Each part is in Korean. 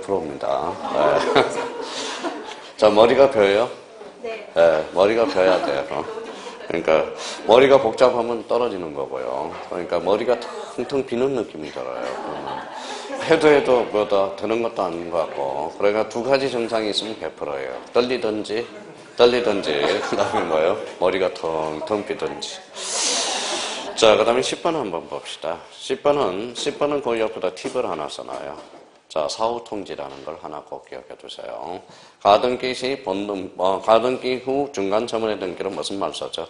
100%입니다. 자, 머리가 벼요? 네. 머리가 벼야 돼요. 그러니까 머리가 복잡하면 떨어지는 거고요. 그러니까 머리가 텅텅 비는 느낌이 들어요. 해도 뭐다 되는 것도 아닌 것 같고. 그러니까 두 가지 증상이 있으면 100%예요. 떨리든지 그다음에 뭐예요? 머리가 텅텅 비든지. 자, 그 다음에 10번 한번 봅시다. 10번은 그 옆에다 팁을 하나 써놔요. 자, 사후통지라는 걸 하나 꼭 기억해 두세요. 가등기 시 가등기 후 중간처분의 등기로 무슨 말 써죠?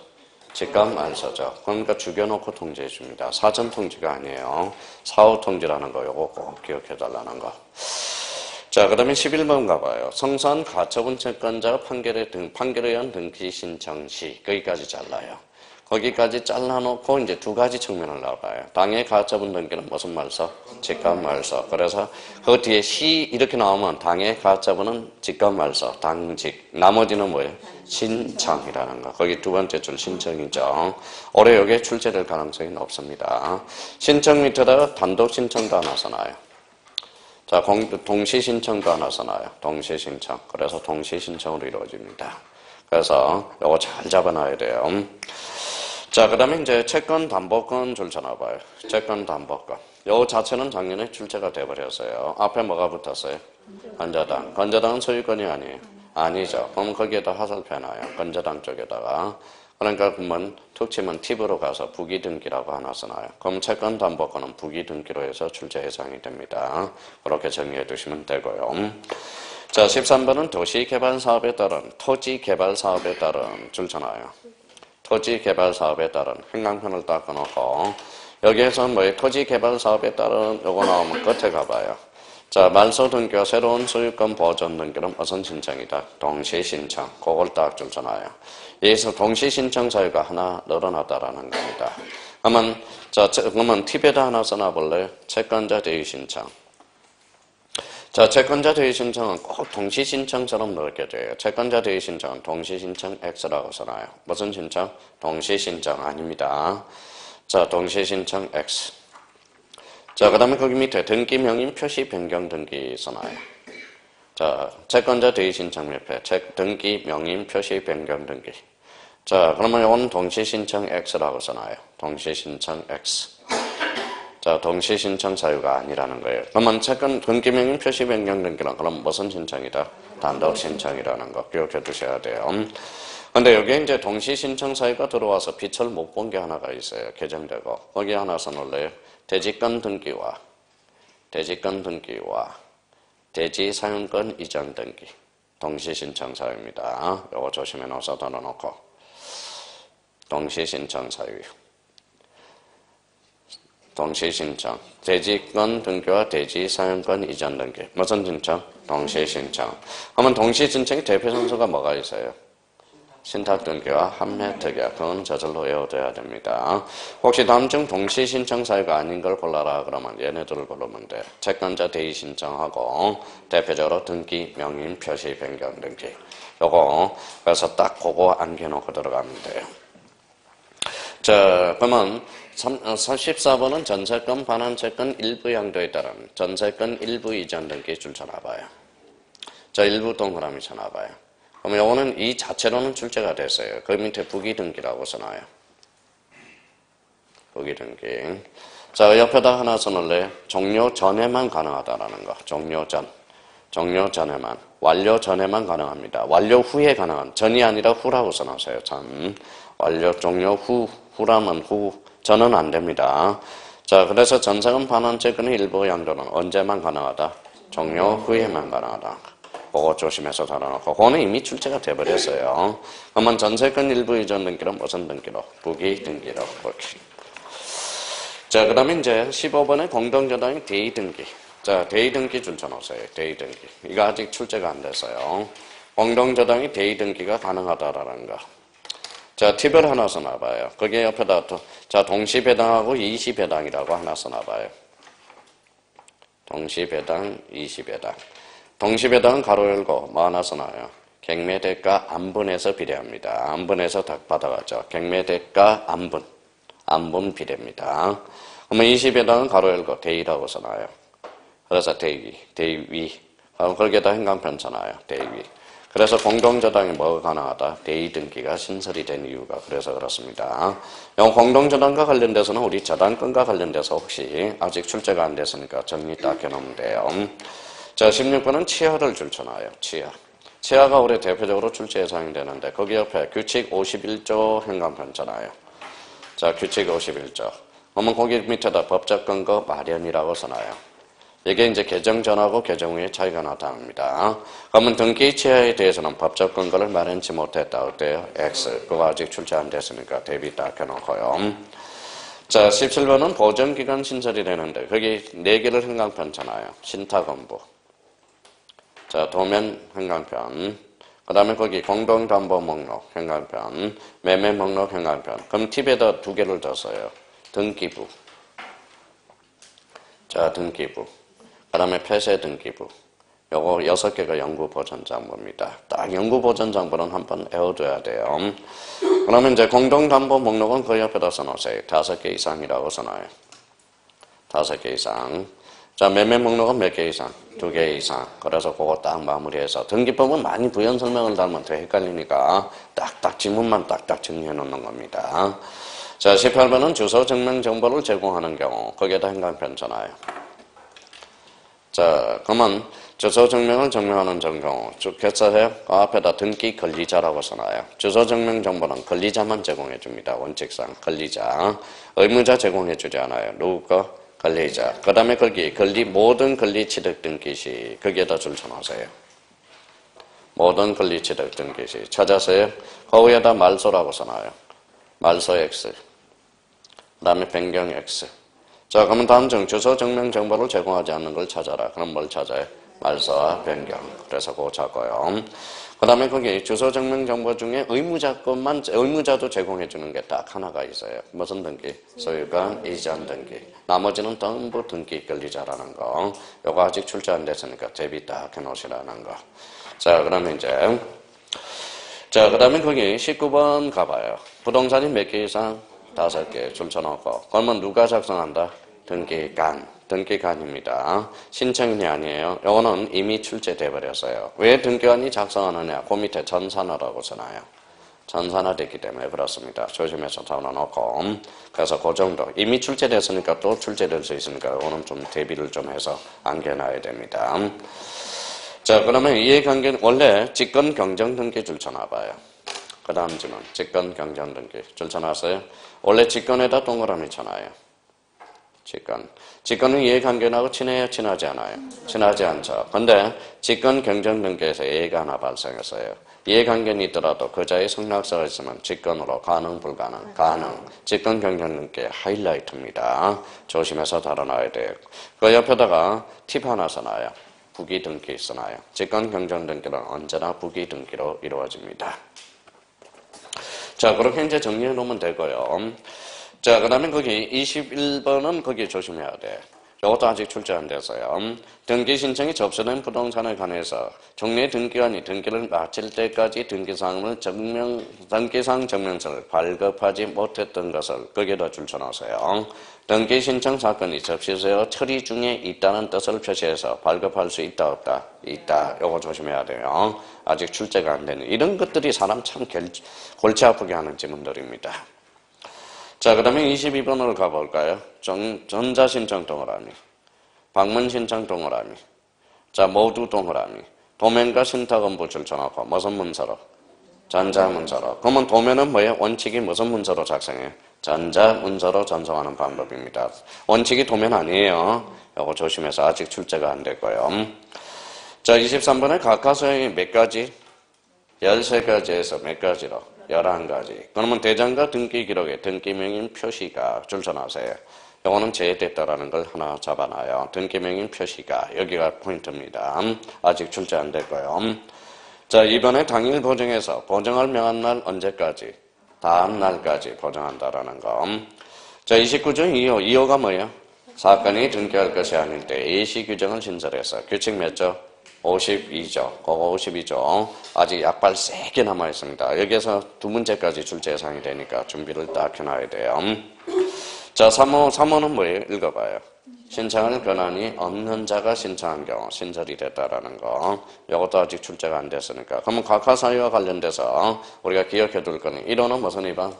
직감 말 써죠. 그러니까 죽여놓고 통지해 줍니다. 사전 통지가 아니에요. 사후통지라는 거 요거 꼭 기억해 달라는 거. 자, 그 다음에 11번 가봐요. 성산 가처분 채권자 판결에 의한 등기 신청 시 거기까지 잘라요. 거기까지 잘라놓고 이제 두 가지 측면을 나와봐요. 당해 가처분 등기는 무슨 말서? 직감 말서. 그래서 그 뒤에 시 이렇게 나오면 당해 가처분은 직감 말서, 당직. 나머지는 뭐예요? 신청이라는 거. 거기 두 번째 줄 신청이죠. 올해 여기에 출제될 가능성이 높습니다. 신청 밑에다가 단독 신청도 하나 써놔요. 자, 동시 신청도 하나 써놔요. 동시 신청. 그래서 동시 신청으로 이루어집니다. 그래서 요거 잘 잡아놔야 돼요. 자, 그 다음에 이제 채권 담보권 줄 쳐놔봐요. 채권 담보권. 요 자체는 작년에 출제가 돼버렸어요. 앞에 뭐가 붙었어요? 건저당. 건저당은 소유권이 아니에요. 아니죠. 그럼 거기에다 화살표 해놔요. 건저당 쪽에다가. 그러니까 그러면 툭 치면 팁으로 가서 부기등기라고 하나 써놔요. 그럼 채권 담보권은 부기등기로 해서 출제 예상이 됩니다. 그렇게 정리해 두시면 되고요. 자, 13번은 도시개발사업에 따른 토지개발사업에 따른 줄 쳐놔요. 토지개발사업에 따른 행강편을 딱 꺼놓고 여기에서 뭐예요? 토지개발사업에 따른 요거 나오면 끝에 가봐요. 자, 말소 등기와 새로운 소유권 보존 등기는 무슨 신청이다? 동시 신청. 그걸 딱 줄 쳐놔요. 여기서 동시 신청 사유가 하나 늘어났다라는 겁니다. 그러면 팁에다 하나 써놔볼래요? 채권자 대의 신청. 자, 채권자 대의 신청은 꼭 동시 신청처럼 넣게 돼요. 채권자 대의 신청은 동시 신청 X라고 써놔요. 무슨 신청? 동시 신청 아닙니다. 자, 동시 신청 X. 자, 그 다음에 거기 밑에 등기 명인 표시 변경 등기 써놔요. 자, 채권자 대의 신청 옆에 등기 명인 표시 변경 등기. 자, 그러면 이건 동시 신청 X라고 써놔요. 동시 신청 X. 자, 동시 신청 사유가 아니라는 거예요. 그러면 채권 등기 명인 표시 변경 등기는 그럼 무슨 신청이다? 단독 신청이라는 거 기억해 두셔야 돼요. 근데 여기에 이제 동시 신청 사유가 들어와서 빛을 못 본 게 하나가 있어요. 개정되고. 거기 하나 써놓을래요? 대지권 등기와 대지 사용권 이전 등기. 동시 신청 사유입니다. 요거 조심해 놓아서 넣어놓고. 동시 신청 사유. 동시 신청. 대지권 등기와 대지 사용권 이전 등기. 무슨 신청? 동시 신청. 그러면 동시 신청의 대표 선수가 뭐가 있어요? 신탁 등기와 함매 특약. 그건 저절로 외워둬야 됩니다. 혹시 다음 중 동시 신청 사유가 아닌 걸 골라라 그러면 얘네들을 고르면 돼. 채권자 대의 신청하고 대표적으로 등기 명인 표시 변경 등기. 요거 그래서 딱 그거 안겨놓고 들어가면 돼요. 자, 그러면 14번은 전세권, 반환채권 일부 양도에 따른 전세권 일부 이전 등기 줄 쳐놔봐요. 자, 일부 동그라미 쳐놔봐요. 그러면 요거는 이 자체로는 출제가 됐어요. 그 밑에 부기등기라고 써놔요. 부기등기. 자, 옆에다 하나 써놓을래요? 종료 전에만 가능하다라는 거. 종료 전에만. 완료 전에만 가능합니다. 완료 후에 가능한. 전이 아니라 후라고 써놨어요. 전. 완료 종료 후라면 후. 전은 안 됩니다. 자, 그래서 전세금 반환채권의 일부 양도는 언제만 가능하다? 종료 후에만 가능하다. 그거 조심해서 달아놓고. 그거는 이미 출제가 돼버렸어요. 그러면 전세권 일부 이전 등기는 무슨 등기로? 부기 등기로. 그렇게. 자, 그 다음에 이제 15번에 공동저당의 대의 등기. 자, 대의 등기 줄 쳐놓으세요. 대의 등기. 이거 아직 출제가 안 됐어요. 공동저당의 대의 등기가 가능하다라는 거. 자, 팁을 하나 써놔봐요. 거기에 옆에다 자, 동시배당하고 이시배당이라고 하나 써놔봐요. 동시배당, 이시배당. 동시배당은 가로 열고 뭐 하나 써놔요. 객매대가 안분에서 비례합니다. 안분에서 받아가죠. 객매대가 안분 비례입니다. 그러면 이시배당은 가로 열고 대위라고 써놔요. 그래서 대위. 거기에다 행간편잖아요. 대위. 그래서 공동저당이 뭐가 가능하다? 대의등기가 신설이 된 이유가 그래서 그렇습니다. 공동저당과 관련돼서는 우리 저당권과 관련돼서 혹시 아직 출제가 안 됐으니까 정리 딱 해놓으면 돼요. 자, 16번은 치하를 줄쳐놔요. 치하. 치하가 올해 대표적으로 출제 예상이 되는데 거기 옆에 규칙 51조 행간편잖아요. 자, 규칙 51조. 그러면 거기 밑에다 법적 근거 마련이라고 써놔요. 이게 이제 개정 전하고 개정 후에 차이가 나타납니다. 그러면 등기 치하에 대해서는 법적 근거를 마련치 못했다. 어때요? X. 그거 아직 출제 안 됐으니까 대비 딱 해놓고요. 자, 17번은 보정기간 신설이 되는데 거기 4개를 행간편잖아요. 신탁원부. 자, 도면 행간편. 그 다음에 거기 공동담보 목록 행간편. 매매 목록 행간편. 그럼 팁에다 2개를 더 써요. 등기부. 자, 등기부. 그 다음에 폐쇄 등기부. 요거 6개가 연구보전장부입니다. 딱 연구보전장부는 한번 외워둬야 돼요. 그러면 이제 공동담보 목록은 그 옆에다 써놓으세요. 5개 이상이라고 써놔요. 5개 이상. 자, 매매 목록은 몇 개 이상? 2개 이상. 그래서 그거 딱 마무리해서 등기법은 많이 부연 설명을 달면 더 헷갈리니까 딱딱 지문만 딱딱 정리해 놓는 겁니다. 자, 18번은 주소 증명 정보를 제공하는 경우 거기에다 행간편잖아요. 자, 그러면 주소 증명을 증명하는 경우 쭉 해서요. 그 앞에다 등기 권리자라고 써놔요. 주소 증명 정보는 권리자만 제공해 줍니다. 원칙상 권리자. 의무자 제공해 주지 않아요. 누구 거? 권리자. 그 다음에 거기 모든 권리 취득 등기 시 거기에다 줄 쳐놓으세요. 모든 권리 취득 등기 시 찾아서요. 거기에다 말소라고 써놔요. 말소 X. 그 다음에 변경 X. 자, 그러면 다음 중 주소 증명 정보를 제공하지 않는 걸 찾아라. 그럼 뭘 찾아요? 말소와 변경. 그래서 그거 찾고요. 그 다음에 거기 주소 증명 정보 중에 의무자도 제공해 주는 게 딱 하나가 있어요. 무슨 등기? 소유권 이전 등기. 나머지는 전부 등기 권리자라는 거. 요거 아직 출제 안 됐으니까 대비 딱 해놓으시라는 거. 자, 그러면 이제 자, 그 다음에 거기 19번 가봐요. 부동산이 몇 개 이상? 5개 줄쳐놓고. 그러면 누가 작성한다? 등기관. 등기관입니다. 신청인이 아니에요. 이거는 이미 출제돼 버렸어요. 왜 등기관이 작성하느냐? 그 밑에 전산화라고 써놔요. 전산화됐기 때문에 그렇습니다. 조심해서 잡아놓고. 그래서 그 정도. 이미 출제됐으니까 또 출제될 수 있으니까 오늘 좀 대비를 좀 해서 안겨놔야 됩니다. 자, 그러면 이해관계는 원래 직권 경정 등기 줄쳐놔봐요. 그 다음 질문. 직권 경정 등기 줄쳐놨어요. 원래 직권에다 동그라미 쳐놔요. 직권. 직권은 이해관계하고 친해요? 친하지 않아요? 친하지 않죠. 근데 직권 경정 등기에서 예가 하나 발생했어요. 이해관계는 있더라도 그 자리에 성락서가 있으면 직권으로 가능, 불가능, 가능. 직권 경정 등기 하이라이트입니다. 조심해서 다뤄놔야 돼요. 그 옆에다가 팁 하나 써놔요. 부기 등기 써놔요. 직권 경정 등기는 언제나 부기 등기로 이루어집니다. 자, 그렇게 이제 정리해 놓으면 되고요. 자, 그 다음에 거기 21번은 거기 조심해야 돼. 이것도 아직 출제 안 돼서요. 등기 신청이 접수된 부동산에 관해서 종래 등기관이 등기를 마칠 때까지 등기상 증명서를 발급하지 못했던 것을 거기에다 줄쳐놓으세요. 등기 신청 사건이 접수되어 처리 중에 있다는 뜻을 표시해서 발급할 수 있다 없다? 있다. 요거 조심해야 돼요. 아직 출제가 안 되는 이런 것들이 사람 참 골치 아프게 하는 지문들입니다. 자, 그 다음에 22번으로 가볼까요? 전자신청 동그라미, 방문신청 동그라미, 자, 모두 동그라미, 도면과 신탁원부 줄쳐놓고 무슨 문서로? 전자문서로. 그러면 도면은 뭐예요? 원칙이 무슨 문서로 작성해요? 전자문서로 전송하는 방법입니다. 원칙이 도면 아니에요. 이거 조심해서 아직 출제가 안 됐고요. 자, 23번에 가까스형이 몇 가지? 13가지에서 몇 가지로? 11가지. 그러면 대장과 등기 기록에 등기명인 표시가 줄쳐놔세요. 이거는 제외됐다라는 걸 하나 잡아놔요. 등기명인 표시가 여기가 포인트입니다. 아직 출제 안 됐고요. 자, 이번에 당일 보정해서 보정할 명한 날 언제까지? 다음 날까지 보정한다라는 거. 자, 29조 2호. 2호가 뭐예요? 사건이 등기할 것이 아닐 때 예시 규정을 신설해서 규칙 몇 조? 52조. 그거 52조. 아직 약발 세게 남아있습니다. 여기에서 2문제까지 출제 예상이 되니까 준비를 딱 해놔야 돼요. 자, 3호. 3호는 뭐예요? 읽어봐요. 신청할 권한이 없는 자가 신청한 경우 신설이 됐다라는 거. 이것도 아직 출제가 안 됐으니까. 그러면 각하사유와 관련돼서 우리가 기억해 둘 거는 1호는 무슨 위반?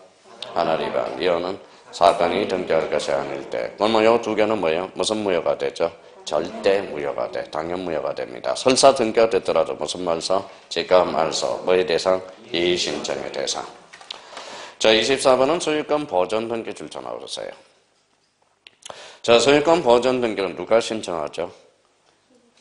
하나 위반. 2호는 사건이 등기할 것이 아닐 때. 그러면 이 두 개는 뭐예요? 무슨 무효가 되죠? 절대 무효가 돼. 당연 무효가 됩니다. 설사 등기가 됐더라도 무슨 말서? 지가 말서. 뭐의 대상? 이의신청의 대상. 자, 24번은 소유권 보전 등기 출처나오고 있어요. 자, 소유권 보전 등기는 누가 신청하죠?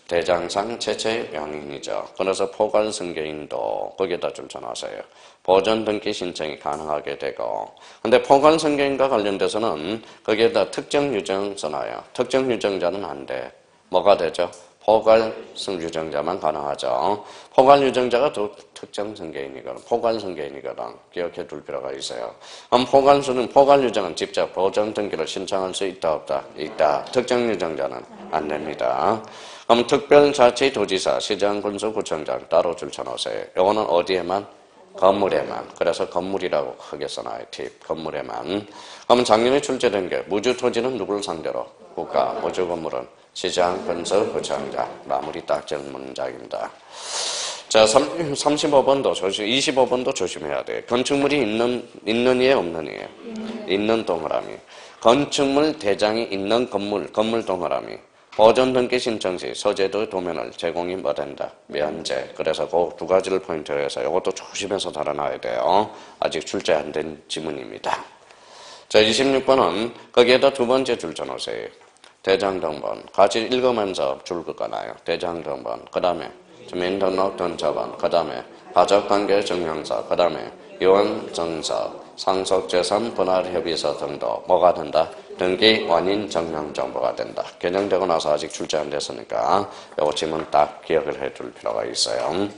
대장상 최초의 명인이죠. 그래서 포괄 승계인도 거기에다 출처나서요. 보전 등기 신청이 가능하게 되고, 근데 포괄 승계인과 관련돼서는 거기에다 특정 유정 써놔요. 특정 유정자는 안 돼. 뭐가 되죠? 포괄 유정자만 가능하죠. 포괄 유정자가 또 특정 승계인이거든. 포괄 승계인이거든. 기억해 둘 필요가 있어요. 그럼 포괄 유정은 직접 보전 등기를 신청할 수 있다 없다? 있다. 특정 유정자는 안 됩니다. 그럼 특별자치도지사, 시장, 군수, 구청장 따로 줄쳐놓으세요. 요거는 어디에만? 건물에만. 그래서 건물이라고 크게 써놔요. 팁. 건물에만. 그럼 작년에 출제된 게 무주토지는 누구를 상대로? 국가. 무주건물은 시장, 군수, 구청장. 마무리 딱 질 문장입니다. 자, 35번도 25번도 조심해야 돼. 건축물이 있는 이에 없는 이에? 있는 동그라미. 건축물 대장이 있는 건물 동그라미. 보전 등기 신청 시 서재도 도면을 제공이 뭐 된다? 면제. 그래서 그 두 가지를 포인트로 해서 이것도 조심해서 달아놔야 돼요. 아직 출제 안 된 지문입니다. 자, 26번은 거기에다 두 번째 줄 쳐놓으세요. 대장등본. 같이 읽으면서 줄 긋어놔요. 대장등본. 그 다음에 주민등록 등본자. 그 다음에 가족관계 증명서. 그 다음에 유언증서. 상속재산 분할협의서 등도 뭐가 된다? 등기 원인 증명 정보가 된다. 개정되고 나서 아직 출제 안 됐으니까 요거 지문 딱 기억을 해둘 필요가 있어요.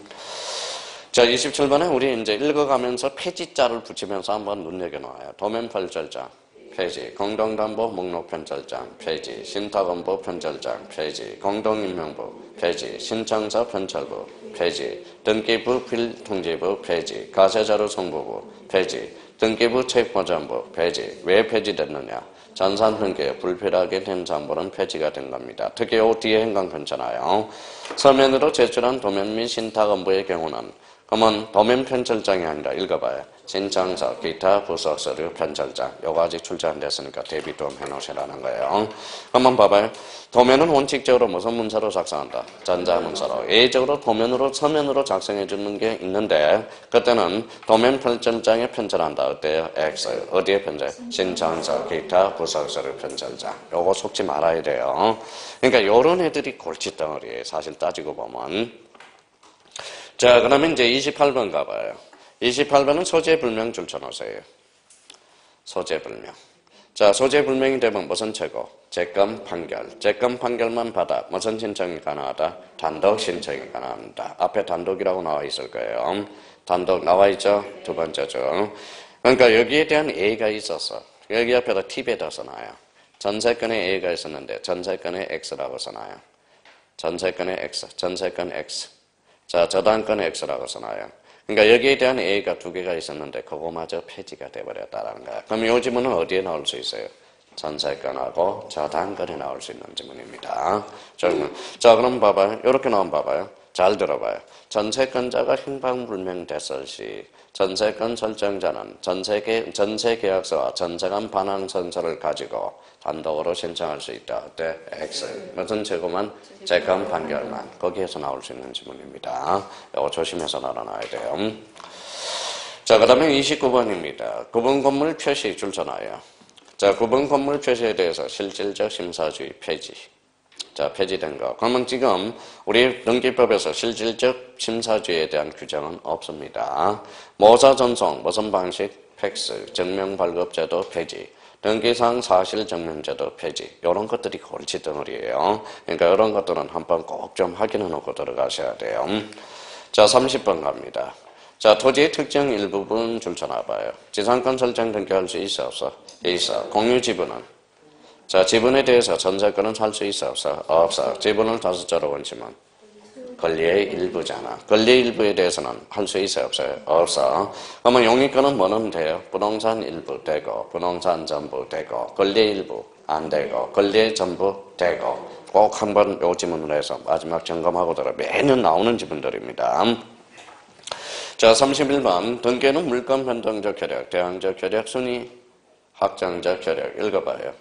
자, 27번에 우리 이제 읽어가면서 폐지자를 붙이면서 한번 눈여겨놓아요. 도면 편절장, 폐지. 공동담보 목록 편절장, 폐지. 신탁원보 편절장, 폐지. 공동임명부, 폐지. 신청서 편철부, 폐지. 등기부 필통지부, 폐지. 가세자료 송부부, 폐지. 등기부 책보전부, 폐지. 왜 폐지됐느냐? 전산 등기에 불필요하게 된 정보는 폐지가 된 겁니다. 특히 이 뒤에 행간 괜찮아요. 서면으로 제출한 도면 및 신탁원부의 경우는 그러면 도면 편철장이 아니라 읽어봐요. 신청서, 기타 부속 서류 편철장. 요거 아직 출제 안 됐으니까 대비 좀 해놓으시라는 거예요. 한번 봐봐요. 도면은 원칙적으로 무슨 문서로 작성한다? 전자문서로. 예외적으로 도면으로 서면으로 작성해 주는 게 있는데 그때는 도면 편철장에 편철한다. 어때요? X. 어디에 편철? 신청서, 기타 부속 서류 편철장. 요거 속지 말아야 돼요. 그러니까 요런 애들이 골칫덩어리예요. 사실 따지고 보면. 자, 그러면 이제 28번 가봐요. 28번은 소재불명 줄쳐놓으세요. 소재불명. 자, 소재불명이 되면 무슨 최고? 재건 판결. 재건 판결만 받아 무슨 신청이 가능하다? 단독 신청이 가능합니다. 앞에 단독이라고 나와 있을 거예요. 단독 나와 있죠? 두 번째죠. 그러니까 여기에 대한 A가 있었어. 여기 앞에다 팁에다 써놔요. 전세건에 A가 있었는데 전세건에 X라고 써놔요. 전세건에 X, 전세건 X. 자, 저당권 X라고 써놔요. 그러니까 여기에 대한 A가 두 개가 있었는데 그거마저 폐지가 돼버렸다는 거야. 그럼 이 지문은 어디에 나올 수 있어요? 전세권하고 저당권에 나올 수 있는 지문입니다. 자, 그럼 봐봐요. 이렇게 나오면 봐봐요. 잘 들어봐요. 전세권자가 행방불명됐을 시 전세권 설정자는 전세계약서와 전세관 반환선서를 가지고 단독으로 신청할 수 있다. 어때? X. 무슨 최고만? 재건 판결만. 거기에서 나올 수 있는 지문입니다. 이거 조심해서 알아놔야 돼요. 자, 그 다음에 29번입니다. 구분 건물 표시 줄쳐놔요. 자, 구분 건물 표시에 대해서 실질적 심사주의 폐지. 자, 폐지된 거. 그러면 지금 우리 등기법에서 실질적 심사주의에 대한 규정은 없습니다. 모사 전송, 무슨 방식? 팩스, 증명발급제도 폐지, 등기상 사실증명제도 폐지. 이런 것들이 골칫덩어리예요. 그러니까 이런 것들은 한번 꼭 좀 확인해 놓고 들어가셔야 돼요. 자, 30번 갑니다. 자, 토지의 특정 일부분 줄쳐놔봐요. 지상권 설정 등기할 수 있어 없어? 있어. 공유지분은? 자, 지분에 대해서 전세권은 살 수 있어 없어? 없어. 지분을 5자로 원치면 권리의 일부잖아. 권리의 일부에 대해서는 할 수 있어 없어요? 없어. 그러면 용의권은 뭐는 돼요? 부동산 일부 되고 부동산 전부 되고 권리의 일부 안 되고 권리에 전부 되고 꼭 한번 요 지문을 해서 마지막 점검하고 들어 매년 나오는 지문들입니다. 자, 31번 등기는 물건 변동적 효력, 대항적 효력, 순위 확장적 효력 읽어봐요.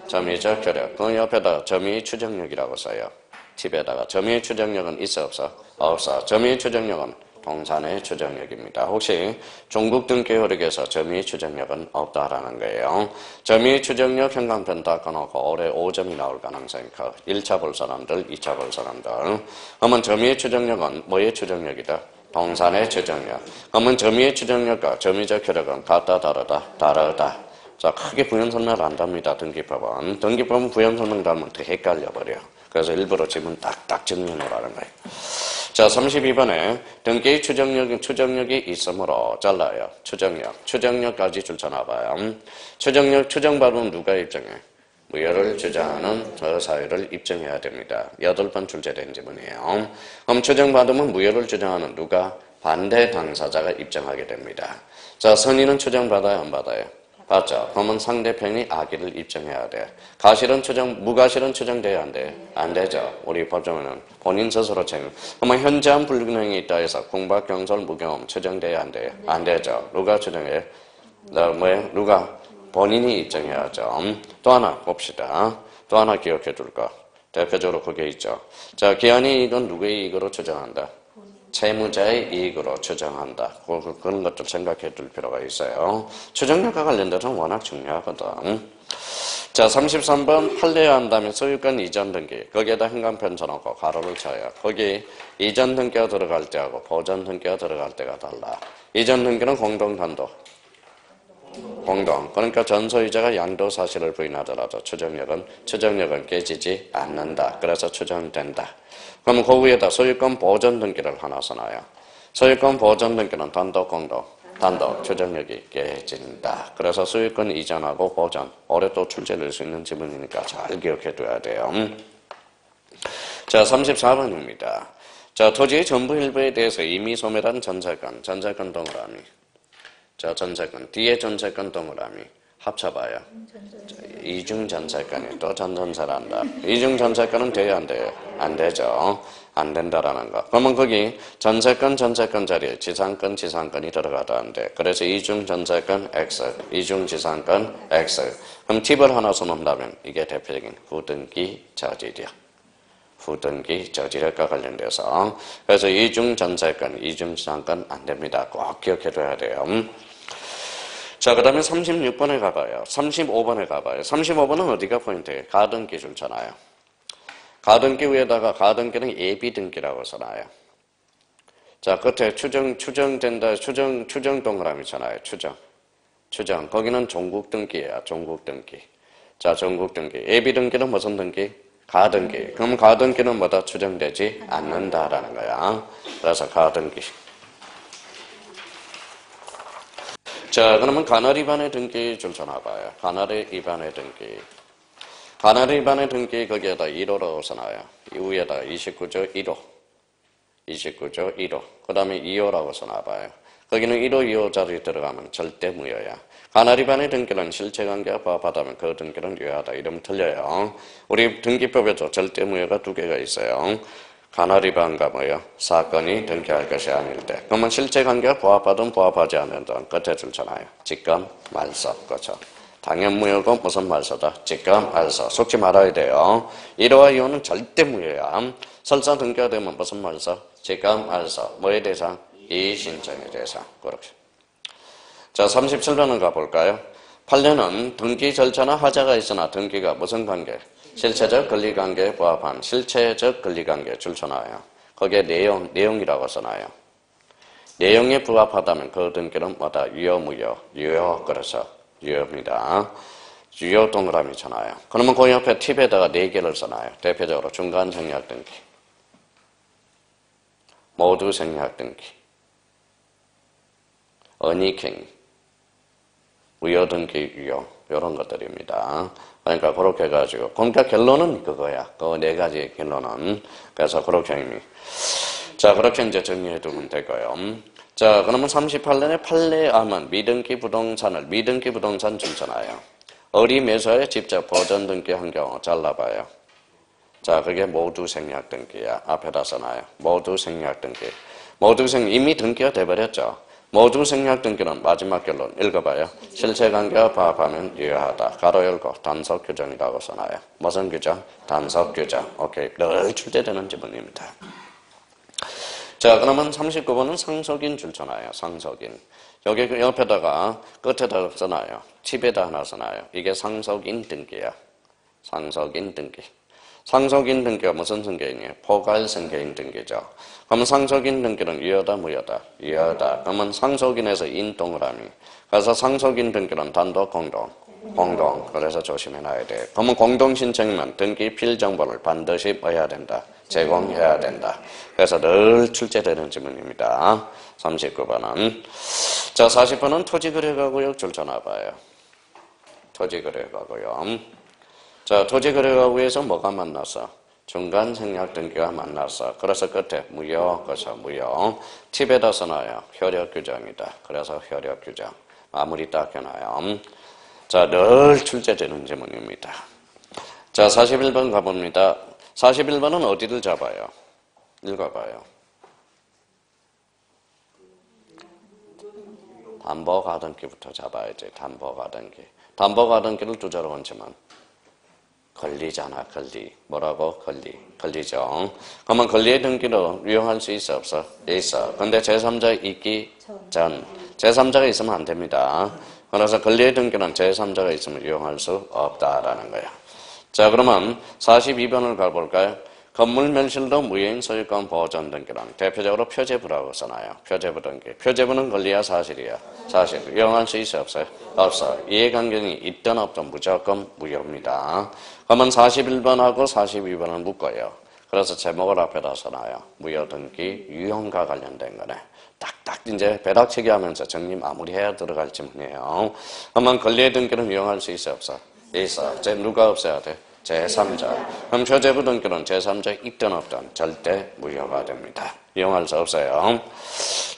점유적 효력, 그 옆에다 점유의 추정력이라고 써요. 팁에다가 점유의 추정력은 있어 없어? 없어. 점유의 추정력은 동산의 추정력입니다. 혹시 중국 등기 효력에서 점유의 추정력은 없다라는 거예요. 점유의 추정력 현강편 닦아놓고 올해 5점이 나올 가능성이 커. 1차 볼 사람들, 2차 볼 사람들. 그러면 점유의 추정력은 뭐의 추정력이다? 동산의 추정력. 그러면 점유의 추정력과 점유적 효력은 같다, 다르다? 다르다. 자, 크게 부연 설명을 한답니다. 등기법은. 등기법은 부연 설명 달면 더 헷갈려버려. 그래서 일부러 지문 딱딱 정리해놓으라는 거예요. 자, 32번에 등기의 추정력이 있으므로 잘라요. 추정력까지 줄쳐놔봐요. 추정받으면 누가 입증해? 무효를 주장하는 저 사유를 입증해야 됩니다. 8번 출제된 지문이에요. 그럼 추정받으면 무효를 주장하는 누가? 반대 당사자가 입증하게 됩니다. 자, 선의는 추정받아요, 안 받아요? 받죠. 그러면 상대편이 악의를 입증해야 돼. 무가실은 추정돼야 안 돼? 안 되죠. 우리 법정에는 본인 스스로 책임. 그러면 현저한 불균형이 있다 해서 궁박, 경솔, 무경험 추정돼야 안 돼? 안 되죠. 누가 추정해? 누가? 본인이 입증해야죠. 또 하나 봅시다. 또 하나 기억해 둘 거. 대표적으로 그게 있죠. 자, 기한의 이익은 누구의 이익으로 추정한다? 채무자의 이익으로 추정한다. 그런 것들 생각해 둘 필요가 있어요. 추정력과 관련돼서는 워낙 중요하거든. 자, 33번 판례해야 한다면 소유권 이전 등기. 거기에다 현관편 쳐놓고 가로를 쳐요. 거기 이전 등기가 들어갈 때하고 보전 등기가 들어갈 때가 달라. 이전 등기는 공동, 단독. 공동. 그러니까 전 소유자가 양도 사실을 부인하더라도 추정력은 깨지지 않는다. 그래서 추정된다. 그러면 그 위에다 소유권 보전 등기를 하나 써놔요. 소유권 보전 등기는 단독, 공동, 단독 추정력이 깨진다. 그래서 소유권 이전하고 보전 올해 또 출제될 수 있는 지문이니까 잘 기억해 둬야 돼요. 자, 34번입니다. 자, 토지의 전부 일부에 대해서 이미 소멸한 전세권 동그라미. 자, 전세권 뒤에 전세권 동그라미 합쳐봐요. 이중 전세권이 또 전전세란다. 이중 전세권은 돼야 안 돼요? 안 되죠. 안 된다라는 거. 그러면 거기 전세권 자리에 지상권이 들어가도 안 돼. 그래서 이중 전세권 X, 이중 지상권 X. 그럼 팁을 하나 써놓는다면 이게 대표적인 후등기 저지력. 후등기 저지력과 관련돼서. 그래서 이중 전세권, 이중 지상권 안 됩니다. 꼭 기억해둬야 돼요. 자, 그 다음에 36번에 가봐요. 35번에 가봐요. 35번은 어디가 포인트예요? 가등기 줄잖아요. 가등기 위에다가 가등기는 예비등기라고 써놔요. 자, 끝에 추정된다, 추정 동그라미잖아요. 추정. 거기는 종국등기예요. 종국등기. 자, 종국등기. 예비등기는 무슨 등기? 가등기. 그럼 가등기는 뭐다? 추정되지 않는다라는 거야. 그래서 가등기. 자, 그러면 관할 위반의 등기 줄쳐놔봐요. 관할 위반의 등기. 관할 위반의 등기 거기에다 1호로 써놔요. 이 위에다가 29조 1호. 29조 1호. 그 다음에 2호라고 써놔봐요. 거기는 1호, 2호 자리에 들어가면 절대 무효야. 관할 위반의 등기는 실체관계가 부합하다면 그 등기는 유효하다. 이러면 틀려요. 우리 등기법에도 절대 무효가 2개가 있어요. 관할 위반과 뭐요? 사건이 등기할 것이 아닐 때. 그러면 실체관계가 부합하든 부합하지 않는 끝에 줄잖아요. 직감, 말소. 그렇죠. 당연무효고 무슨 말소다? 직감, 말소. 속지 말아야 돼요. 1호와 2호는 절대 무효야. 설사 등기가 되면 무슨 말소? 직감, 말소. 뭐의 대상? 이의신청의 대상. 그렇게. 자, 37번은 가볼까요? 판례는 등기 절차나 하자가 있으나 등기가 무슨 관계? 실체적 권리관계에 부합한 실체적 권리관계 줄쳐놔요. 거기에 내용이라고 써놔요. 내용에 부합하다면 그 등기는 뭐다? 유효, 무효. 유효, 그래서 유효입니다. 유효 동그라미 쳐놔요. 그러면 그 옆에 팁에다가 4개를 써놔요. 대표적으로 중간 생략 등기, 모두 생략 등기, 어니킹, 무효 등기 유효. 이런 것들입니다. 그러니까 그렇게 해가지고 그러니까 결론은 그거야. 그 4가지 결론은. 그래서 그렇게 이미 자, 그렇게 이제 정리해 두면 되고요. 자, 그러면 38년에 판례하면 미등기 부동산 줄잖아요. 어림에서의 직접 보존 등기 한 경우 잘라봐요. 자, 그게 모두 생략 등기야. 앞에다 써놔요. 모두 생략 등기. 이미 등기가 돼버렸죠. 모두 생략 등기는 마지막 결론 읽어봐요. 실체관계와 부합하면 유효하다. 가로 열고 단속 규정이라고 써놔요. 무슨 규정? 단속 규정. 오케이. 늘 출제되는 지문입니다. 자, 그러면 39번은 상속인 줄쳐놔요. 상속인. 여기 그 옆에다가 끝에다 써놔요. 팁에다 하나 써놔요. 이게 상속인 등기야. 상속인 등기. 상속인 등기가 무슨 등기이니? 포괄 승계인 등기죠. 그러면 상속인 등기는 유효다, 무효다? 유효다. 그러면 상속인에서 인 동그라미. 그래서 상속인 등기는 단독, 공동. 공동. 그래서 조심해놔야 돼. 그러면 공동 신청이면 등기 필정보를 반드시 뭐 해야 된다? 제공해야 된다. 그래서 늘 출제되는 질문입니다. 39번은. 자, 40번은 토지거래가구역 줄쳐놔봐요. 토지거래가구역. 자, 토지거래가구에서 뭐가 만났어? 중간 생략 등기가 만났어. 그래서 끝에 무효, 그래서 무효. 팁에다 써놔요. 효력 규정이다. 그래서 효력 규정. 마무리 딱 해놔요. 자, 늘 출제되는 질문입니다. 자, 41번 가봅니다. 41번은 어디를 잡아요? 읽어봐요. 담보가등기부터 잡아야지. 담보가등기. 담보가등기를 두 자로 얹으면 권리잖아, 권리. 뭐라고? 권리. 권리죠. 그러면 권리의 등기로 유용할 수 있어, 없어? 있어. 근데 제3자 있기 전. 제3자가 있으면 안 됩니다. 그래서 권리의 등기는 제3자가 있으면 유용할 수 없다라는 거야. 자, 그러면 42번을 가볼까요? 건물 멸실로 무효인 소유권 보존 등기는 대표적으로 표제부라고 써놔요. 표제부 등기. 표제부는 권리야, 사실이야? 사실. 이용할 수 있어, 없어요? 없어. 이해관계는 있든 없든 무조건 무효입니다. 그러면 41번하고 42번을 묶어요. 그래서 제목을 앞에다 써놔요. 무효 등기 유형과 관련된 거네. 딱딱 이제 배닥치기 하면서 정리 마무리해야 들어갈 질문이에요. 그러면 권리의 등기는 이용할 수 있어, 없어? 있어. 누가 없어야 돼? 제3자. 그럼 표제부 등기는 제3자 있든 없든 절대 무효가 됩니다. 이용할 수 없어요.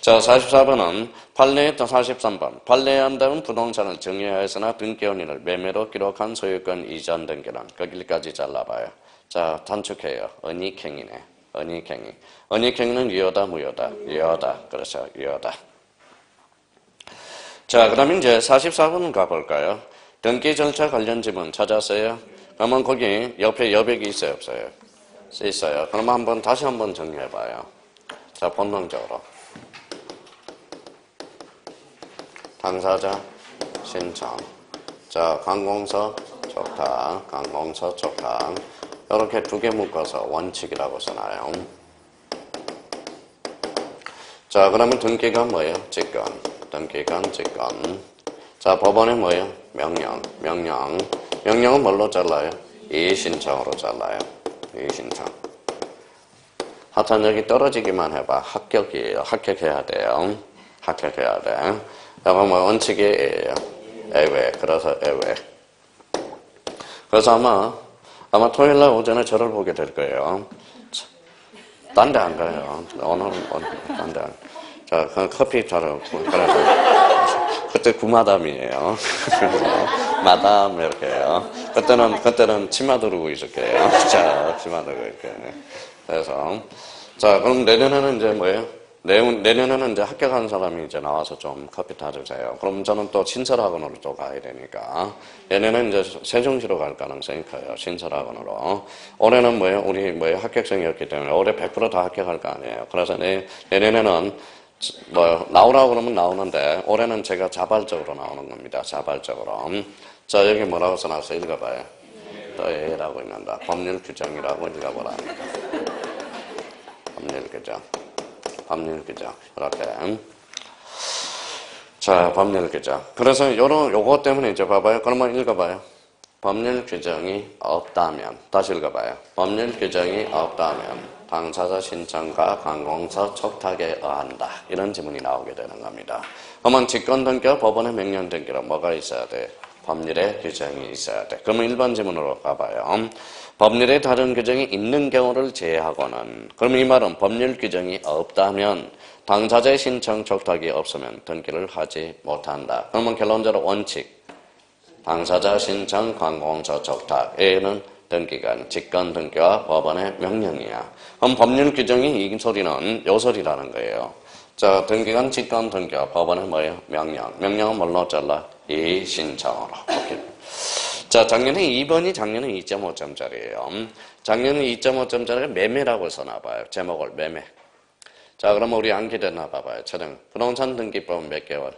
자, 44번은 판례의 43번. 판례한다면 부동산을 정의하였으나 등기 원인을 매매로 기록한 소유권 이전 등기는 거기까지 잘라봐요. 자, 단축해요. 은닉행위네. 은닉행위. 은닉행위는 유효다, 무효다? 유효다. 그렇죠. 유효다. 자, 그럼 이제 44번 가볼까요? 등기 절차 관련 지문 찾았어요? 그러면 거기 옆에 여백이 있어요, 없어요? 있어요. 그러면 다시 한번 정리해봐요. 자, 본능적으로. 당사자, 신청. 자, 관공서, 촉탁, 관공서, 촉탁. 이렇게 두 개 묶어서 원칙이라고 써놔요. 자, 그러면 등기가 뭐예요? 직권. 등기권, 직권. 자, 법원에 뭐예요? 명령. 명령은 뭘로 잘라요? 이의신청으로 잘라요. 이의신청. 하여튼 여기 떨어지기만 해봐. 합격이에요. 합격해야 돼요. 합격해야 돼. 여기 뭐 원칙이에요. 예외. 그래서 예외. 그래서 아마 토요일날 오전에 저를 보게 될 거예요. 딴 데 안 가요. 오늘은 딴 데 안 가요. 자, 커피 자러, 그래서, 그때 구마담이에요. 마담, 이렇게요. 그때는 치마 두르고 있을게요. 자, 치마 두르고 이렇게. 그래서, 자, 그럼 내년에는 이제 뭐예요? 내년에는 이제 합격한 사람이 이제 나와서 좀 커피 타주세요. 그럼 저는 또 신설학원으로 또 가야 되니까. 얘네는 이제 세종시로 갈 가능성이 커요. 신설학원으로. 올해는 우리 합격생이었기 때문에 올해 100% 다 합격할 거 아니에요. 그래서 내년에는 나오라고 그러면 나오는데 올해는 제가 자발적으로 나오는 겁니다. 자발적으로. 자, 여기 뭐라고 써놨어? 읽어봐요. 또 A라고 있는다. 법률 규정이라고 읽어보라니까. 법률 규정. 법률 규정. 이렇게. 자, 법률 규정. 그래서 요거 때문에 이제 봐봐요. 그러면 읽어봐요. 법률 규정이 없다면. 다시 읽어봐요. 법률 규정이 없다면 당사자 신청과 관공서 촉탁에 의한다. 이런 지문이 나오게 되는 겁니다. 그러면 직권 등기와 법원의 명령 등기로 뭐가 있어야 돼? 법률의 규정이 있어야 돼. 그러면 1번 지문으로 가봐요. 법률에 다른 규정이 있는 경우를 제외하고는, 그럼 이 말은 법률 규정이 없다면 당사자의 신청 촉탁이 없으면 등기를 하지 못한다. 그러면 결론적으로 원칙. 당사자 신청 관공서 적탁. A는 등기관, 직권 등기와 법원의 명령이야. 그럼 법률 규정이 이 소리는 요소리라는 거예요. 자, 등기관, 직권 등기와 법원의 뭐예요? 명령. 명령은 뭘로 잘라? 이 신청으로. 오케이. 자, 작년에 2번이 작년에 2.5점짜리예요. 작년에 2.5점짜리가 매매라고 써놔봐요. 제목을 매매. 자, 그럼 우리 암기 됐나 봐봐요. 촬영. 부동산 등기법은 몇 개월?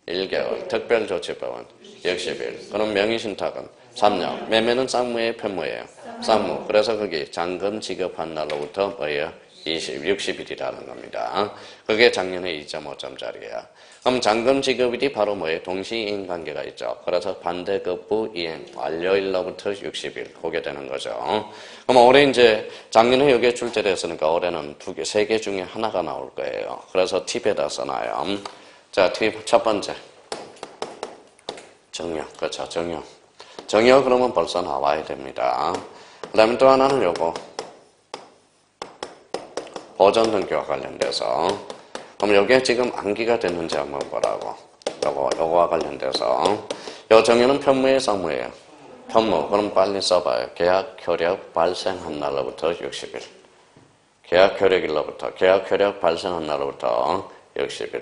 1개월. 특별조치법은 60일. 그럼 명의신탁은 3년. 매매는 쌍무의 편무예요. 쌍무. 그래서 거기 잔금 지급한 날로부터 뭐예요? 60일이라는 겁니다. 그게 작년에 2.5점짜리야. 그럼 잔금 지급일이 바로 뭐예요? 동시이행 관계가 있죠. 그래서 반대급부 이행 완료일로부터 60일. 그게 되는 거죠. 그럼 올해 이제 작년에 여기에 출제됐으니까 올해는 세 개 중에 하나가 나올 거예요. 그래서 팁에다 써놔요. 자, 팁 첫 번째. 정역. 그렇죠. 정역. 정역 그러면 벌써 나와야 됩니다. 그 다음에 또 하나는 요거. 보전 등기와 관련돼서. 그럼 여기에 지금 암기가 됐는지 한번 보라고. 요거와 관련돼서. 요 정의는 편무의 쌍무예요. 편무. 그럼 빨리 써봐요. 계약 효력 발생한 날로부터 60일. 계약 효력일로부터. 계약 효력 발생한 날로부터 60일.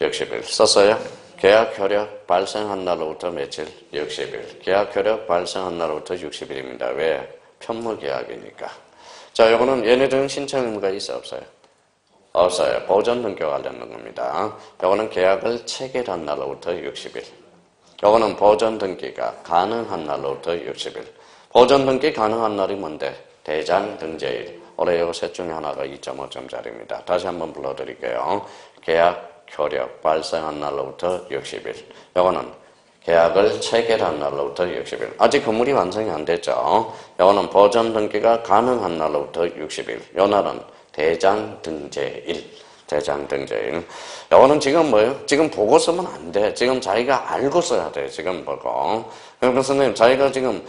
60일. 썼어요? 계약 효력 발생한 날로부터 며칠? 60일. 계약 효력 발생한 날로부터 60일입니다. 왜? 편무 계약이니까. 자, 요거는 얘네들은 신청 의무가 있어 없어요? 없어요. 보전 등기와 관련된 겁니다. 요거는 계약을 체결한 날로부터 60일. 요거는 보전 등기가 가능한 날로부터 60일. 보전 등기 가능한 날이 뭔데? 대장 등재일. 올해 요 셋 중에 하나가 2.5점짜리입니다. 다시 한번 불러드릴게요. 계약 효력 발생한 날로부터 60일. 요거는 계약을 체결한 날로부터 60일. 아직 건물이 완성이 안 됐죠. 요거는 보전 등기가 가능한 날로부터 60일. 요 날은 대장 등재일. 대장 등재일. 요거는 지금 뭐예요? 지금 보고 쓰면 안 돼. 지금 자기가 알고 써야 돼. 지금 보고. 그러니까 선생님, 자기가 지금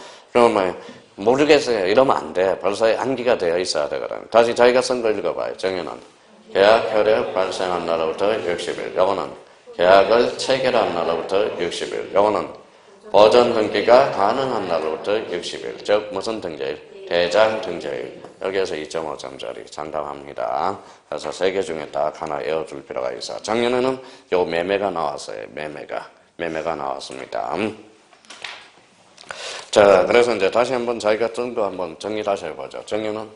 모르겠어요. 이러면 안 돼. 벌써 암기가 되어 있어야 되거든. 다시 자기가 쓴 거 읽어봐요. 정의는 계약 효력 발생한 날로부터 60일. 요거는 계약을 체결한 날로부터 60일. 요거는 보전 등기가 가능한 날로부터 60일. 즉 무슨 등재일? 대장 등재일. 여기에서 2.5점짜리 장담합니다. 그래서 세 개 중에 딱 하나 외워줄 필요가 있어. 작년에는 요 매매가 나왔어요. 매매가 나왔습니다. 자, 그래서 이제 다시 한번 자기가 쓴 거 한번 정리 다시 해보죠. 정리는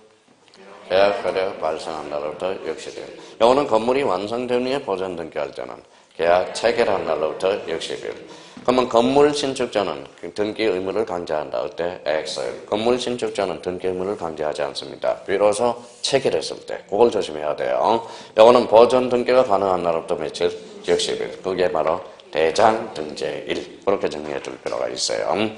계약 효력 발생한 날로부터 60일. 요거는 건물이 완성된 후에 보전 등기할 때는 계약 체결한 날로부터 60일. 그러면 건물 신축자는 등기 의무를 강제한다. 어때? X. 건물 신축자는 등기 의무를 강제하지 않습니다. 비로소 체결했을 때. 그걸 조심해야 돼요. 요거는 보전 등기가 가능한 날로부터 며칠? 60일. 그게 바로 대장 등재일. 그렇게 정리해 줄 필요가 있어요.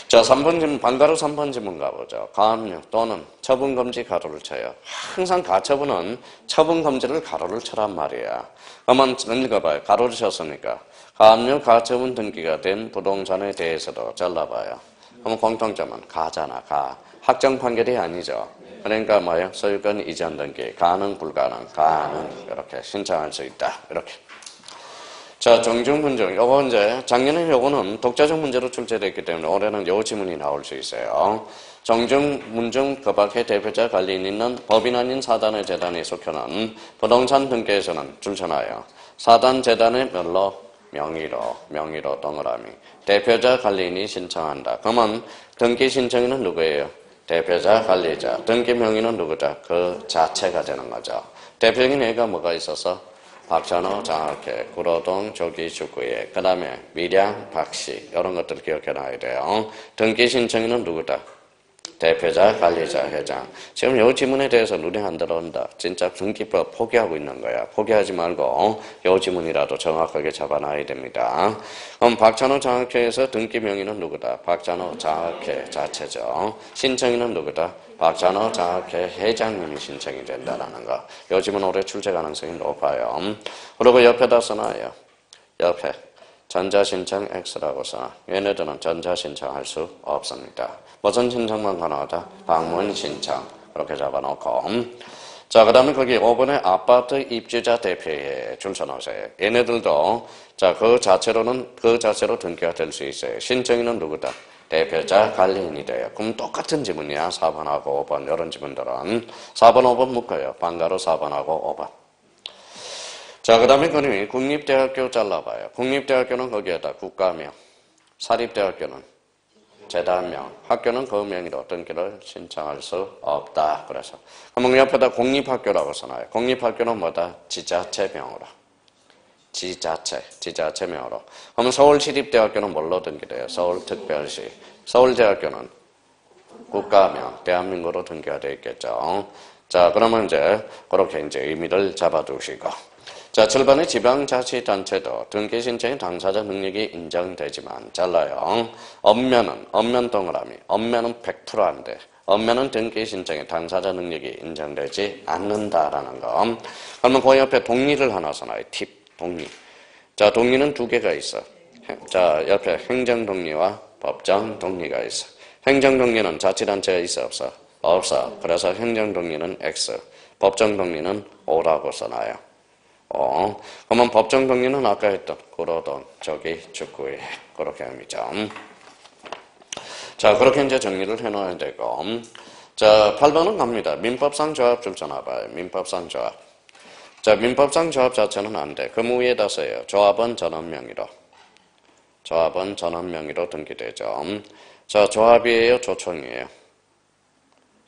자, 3번 질문, 방가로 3번 질문 가보죠. 가압류 또는 처분금지 가로를 쳐요. 항상 가처분은 처분금지를 가로를 쳐란 말이야. 그러면 읽어봐요. 가로를 쳤으니까. 가압류, 가처분 등기가 된 부동산에 대해서도 잘라봐요. 그러면 공통점은 가잖아, 가. 확정 판결이 아니죠. 그러니까 뭐예요? 소유권 이전 등기, 가능, 불가능, 가능. 이렇게 신청할 수 있다. 이렇게. 자, 정중문증. 요거 이제 작년에 요거는 독자적 문제로 출제됐기 때문에 올해는 요 지문이 나올 수 있어요. 정중문증 그 밖에 대표자 관리인 있는 법인 아닌 사단의 재단에 속혀는 부동산 등기에서는 줄쳐놔요. 사단 재단의 뭘로? 명의로 동그라미. 대표자 관리인이 신청한다. 그러면 등기 신청인은 누구예요? 대표자 관리자. 등기 명의는 누구다? 그 자체가 되는 거죠. 대표적인 예가 뭐가 있어서? 박찬호, 장학회, 구로동, 조기, 축구회, 그 다음에 밀양, 박씨 이런 것들 기억해놔야 돼요. 등기 신청인은 누구다? 대표자, 관리자, 회장. 지금 이 지문에 대해서 눈에 안 들어온다. 진짜 등기법 포기하고 있는 거야. 포기하지 말고 이 지문이라도 정확하게 잡아놔야 됩니다. 그럼 박찬호 장학회에서 등기 명의는 누구다? 박찬호 장학회 자체죠. 신청인은 누구다? 박찬호 장학회 회장님이 신청이 된다는 거. 이 지문 올해 출제 가능성이 높아요. 그리고 옆에다 써놔요. 옆에. 전자신청 X라고 써. 얘네들은 전자신청할 수 없습니다. 무슨 신청만 가능하다? 방문 신청. 그렇게 잡아놓고. 자, 자, 그 다음에 거기 5번에 아파트 입주자 대표회에 줄 서놓으세요. 얘네들도, 자, 그 자체로 등기가 될 수 있어요. 신청인은 누구다? 대표자 관리인이 돼요. 그럼 똑같은 지문이야. 4번하고 5번. 이런 지문들은. 4번, 5번 묶어요. 방가로 4번하고 5번. 자, 그 다음에 그림이 국립대학교 잘라봐요. 국립대학교는 거기에다 국가명, 사립대학교는 재단명, 학교는 그 명의로 등기를 신청할 수 없다. 그래서 그러면 옆에다 공립학교라고 써놔요. 공립학교는 뭐다? 지자체명으로. 지자체명으로. 그러면 서울시립대학교는 뭘로 등기돼요? 서울특별시. 서울대학교는 국가명, 대한민국으로 등기가 되어 있겠죠. 자, 그러면 이제 그렇게 이제 의미를 잡아두시고. 자, 7번의 지방자치단체도 등기 신청의 당사자 능력이 인정되지만 잘라요. 엄면은 동그라미. 엄면은 100% 안 돼. 엄면은 등기 신청의 당사자 능력이 인정되지 않는다라는 거. 그러면 그 옆에 동리를 하나 써놔요. 팁, 동리. 자, 동리는 두 개가 있어. 자, 옆에 행정동리와 법정동리가 있어. 행정동리는 자치단체가 있어, 없어? 없어. 그래서 행정동리는 X, 법정동리는 O라고 써놔요. 그러면 법정동리는 아까 했던 구로동, 저기 축구회, 그렇게 합니다. 자, 그렇게 이제 정리를 해놓아야 되고. 자, 8번은 갑니다. 민법상 조합 줄 써놔봐요. 민법상 조합. 자, 민법상 조합 자체는 안 돼. 그 위에다 써요. 조합은 전원명의로. 조합은 전원명의로 등기되죠. 자, 조합이에요, 조청이에요?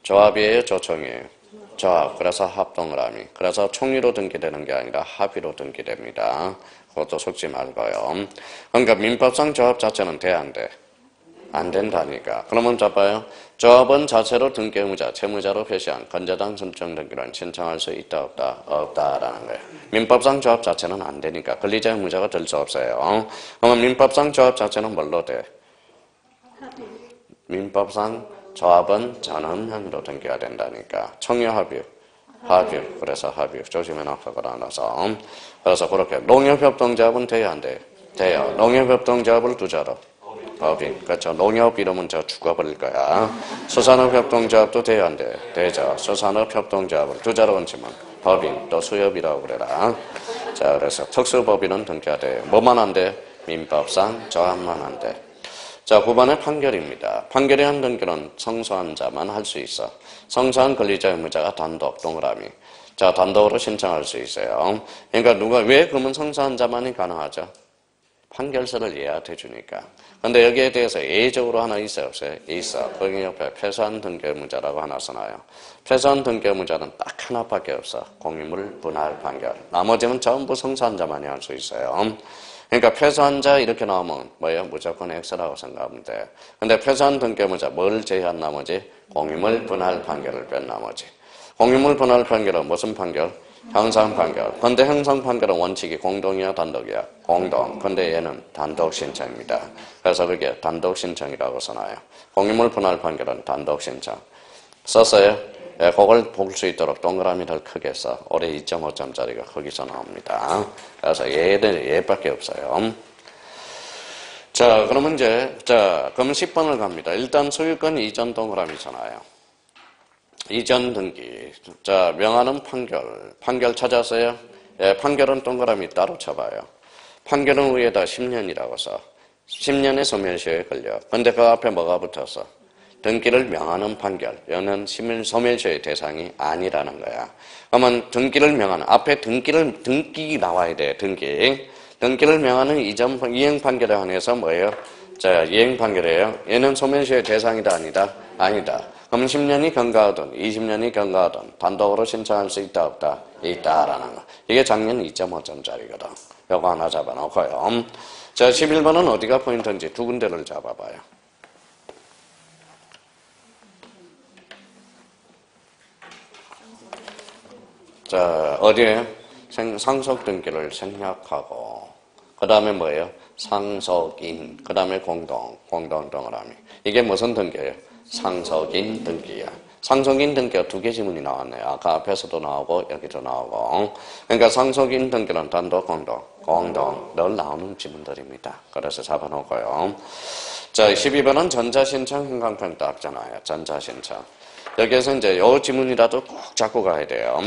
조합이에요, 조청이에요? 조합. 그래서 합동그라미. 그래서 총리로 등기되는 게 아니라 합의로 등기됩니다. 그것도 속지 말고요. 그러니까 민법상 조합 자체는 돼, 안 돼? 안 된다니까. 그러면 잡아요. 조합은 자체로 등기 의무자, 채무자로 표시한 건재당 선정 등기를 신청할 수 있다, 없다? 없다라는 거예요. 민법상 조합 자체는 안 되니까 권리자 의무자가 될 수 없어요. 그러면 민법상 조합 자체는 뭘로 돼? 민법상 조합은 전원명의로 등기가 된다니까. 청유합의, 합의. 그래서 합의. 조심해 놔서거나 나서. 그래서 그렇게 농협협동조합은 돼야 안 돼? 돼요. 농협협동조합을 두자로. 법인. 그렇죠. 농협 이러면 저 죽어버릴 거야. 수산업협동조합도 돼야 안 돼? 되죠. 수산업협동조합을 두자로 얹으면 법인, 또 수협이라고 그래라. 자, 그래서 특수법인은 등기가 돼요. 뭐만 안 돼? 민법상 조합만 안 돼. 자, 9번의 판결입니다. 판결의 한 등기는 성소한 자만 할 수 있어. 성소한 권리자 의무자가 단독, 동그라미. 자, 단독으로 신청할 수 있어요. 그러니까 왜 그러면 성소한 자만이 가능하죠? 판결서를 예약해 주니까. 근데 여기에 대해서 예외적으로 하나 있어요, 없어요? 있어. 거기 옆에 패소한 등기 의무자라고 하나 써놔요. 패소한 등기 의무자는 딱 하나밖에 없어. 공유물 분할 판결. 나머지는 전부 성소한 자만이 할 수 있어요. 그러니까 패소한 자 이렇게 나오면 뭐예요? 무조건 X라고 생각하면 돼. 근데 패소한 등기 의무자 뭘 제외한 나머지? 공유물 분할 판결을 뺀 나머지. 공유물 분할 판결은 무슨 판결? 형상 판결. 근데 형상 판결은 원칙이 공동이야, 단독이야? 공동. 근데 얘는 단독 신청입니다. 그래서 그게 단독 신청이라고 써놔요. 공유물 분할 판결은 단독 신청. 썼어요? 예, 그걸 볼 수 있도록 동그라미를 크게 써. 올해 2.5점짜리가 거기서 나옵니다. 그래서 얘밖에 없어요. 자, 그러면 그러면 10번을 갑니다. 일단 소유권 이전 동그라미잖아요. 이전 등기. 자, 명하는 판결 찾았어요? 예, 판결은 동그라미 따로 쳐봐요. 판결은 위에다 10년이라고 써. 10년의 소멸시효에 걸려. 근데 그 앞에 뭐가 붙었어? 등기를 명하는 판결. 얘는 소멸시효의 대상이 아니라는 거야. 그러면 등기를 명하는, 앞에 등기 나와야 돼, 등기. 등기를 명하는 이행 판결에 한해서 뭐예요? 자, 이행 판결이에요. 얘는 소멸시효의 대상이다, 아니다? 아니다. 그럼 10년이 경과하든 20년이 경과하든 단독으로 신청할 수 있다, 없다? 있다라는 거. 이게 작년 2.5점짜리거든. 요거 하나 잡아놓고요. 자, 11번은 어디가 포인트인지 두 군데를 잡아봐요. 자, 어디에? 상속 등기를 생략하고, 그 다음에 뭐예요? 상속인, 그 다음에 공동 동그라미. 이게 무슨 등기예요? 상속인 등기야. 상속인 등기가 두 개 지문이 나왔네요. 아까 앞에서도 나오고 여기도 나오고. 그러니까 상속인 등기는 단독, 공동 늘 나오는 지문들입니다. 그래서 잡아놓고요. 자, 12번은 전자신청 행강평 따잖아요. 전자신청. 여기에서 이제 요 지문이라도 꼭 잡고 가야 돼요.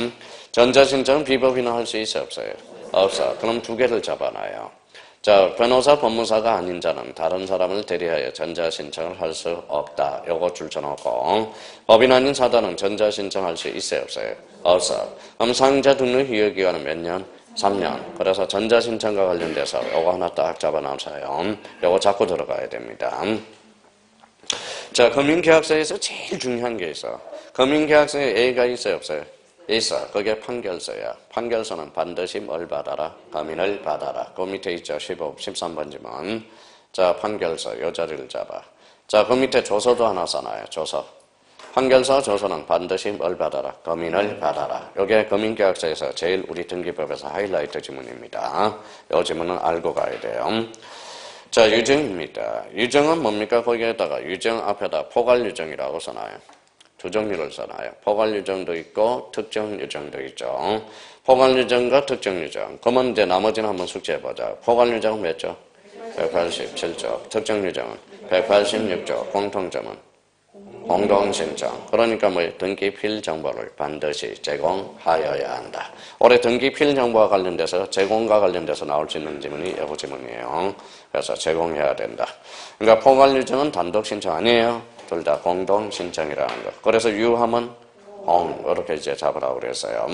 전자신청 비법이나 할 수 있어요, 없어요? 없어. 그럼 두 개를 잡아놔요. 자, 변호사, 법무사가 아닌 자는 다른 사람을 대리하여 전자신청을 할 수 없다. 요거 줄쳐놓고, 법인 아닌 사단은 전자신청할 수 있어요, 없어요? 없어. 그럼 상자 등록 유효기간은 몇 년? 3년. 그래서 전자신청과 관련돼서 요거 하나 딱 잡아놔서요. 요거 잡고 들어가야 됩니다. 자, 금융계약서에서 제일 중요한 게 있어. 금융계약서에 A가 있어요, 없어요? 있어. 그게 판결서야. 판결서는 반드시 뭘 받아라? 검인을 받아라. 그 밑에 있죠. 13번 지문. 자, 판결서. 요 자리를 잡아. 자, 그 밑에 조서도 하나 써놔요. 조서. 판결서, 조서는 반드시 뭘 받아라? 검인을 받아라. 요게 금융계약서에서 제일 우리 등기법에서 하이라이트 지문입니다. 요 지문은 알고 가야 돼요. 자, 유정입니다. 유정은 뭡니까? 거기에다가 유정 앞에다 포괄유정이라고 써놔요. 두 종류를 써놔요. 포괄유정도 있고 특정유정도 있죠. 포괄유정과 특정유정. 그러면 이제 나머지는 한번 숙지해보자. 포괄유정은 몇 조? 187조. 특정유정은 186조. 공통점은 공동신청. 그러니까 뭐 등기필 정보를 반드시 제공하여야 한다. 올해 등기필 정보와 관련돼서 제공과 관련돼서 나올 수 있는 지문이 이 지문이에요. 그래서 제공해야 된다. 그러니까 포괄유정은 단독 신청 아니에요. 둘 다 공동 신청이라는 거. 그래서 유하면 이렇게 이제 잡으라고 그랬어요.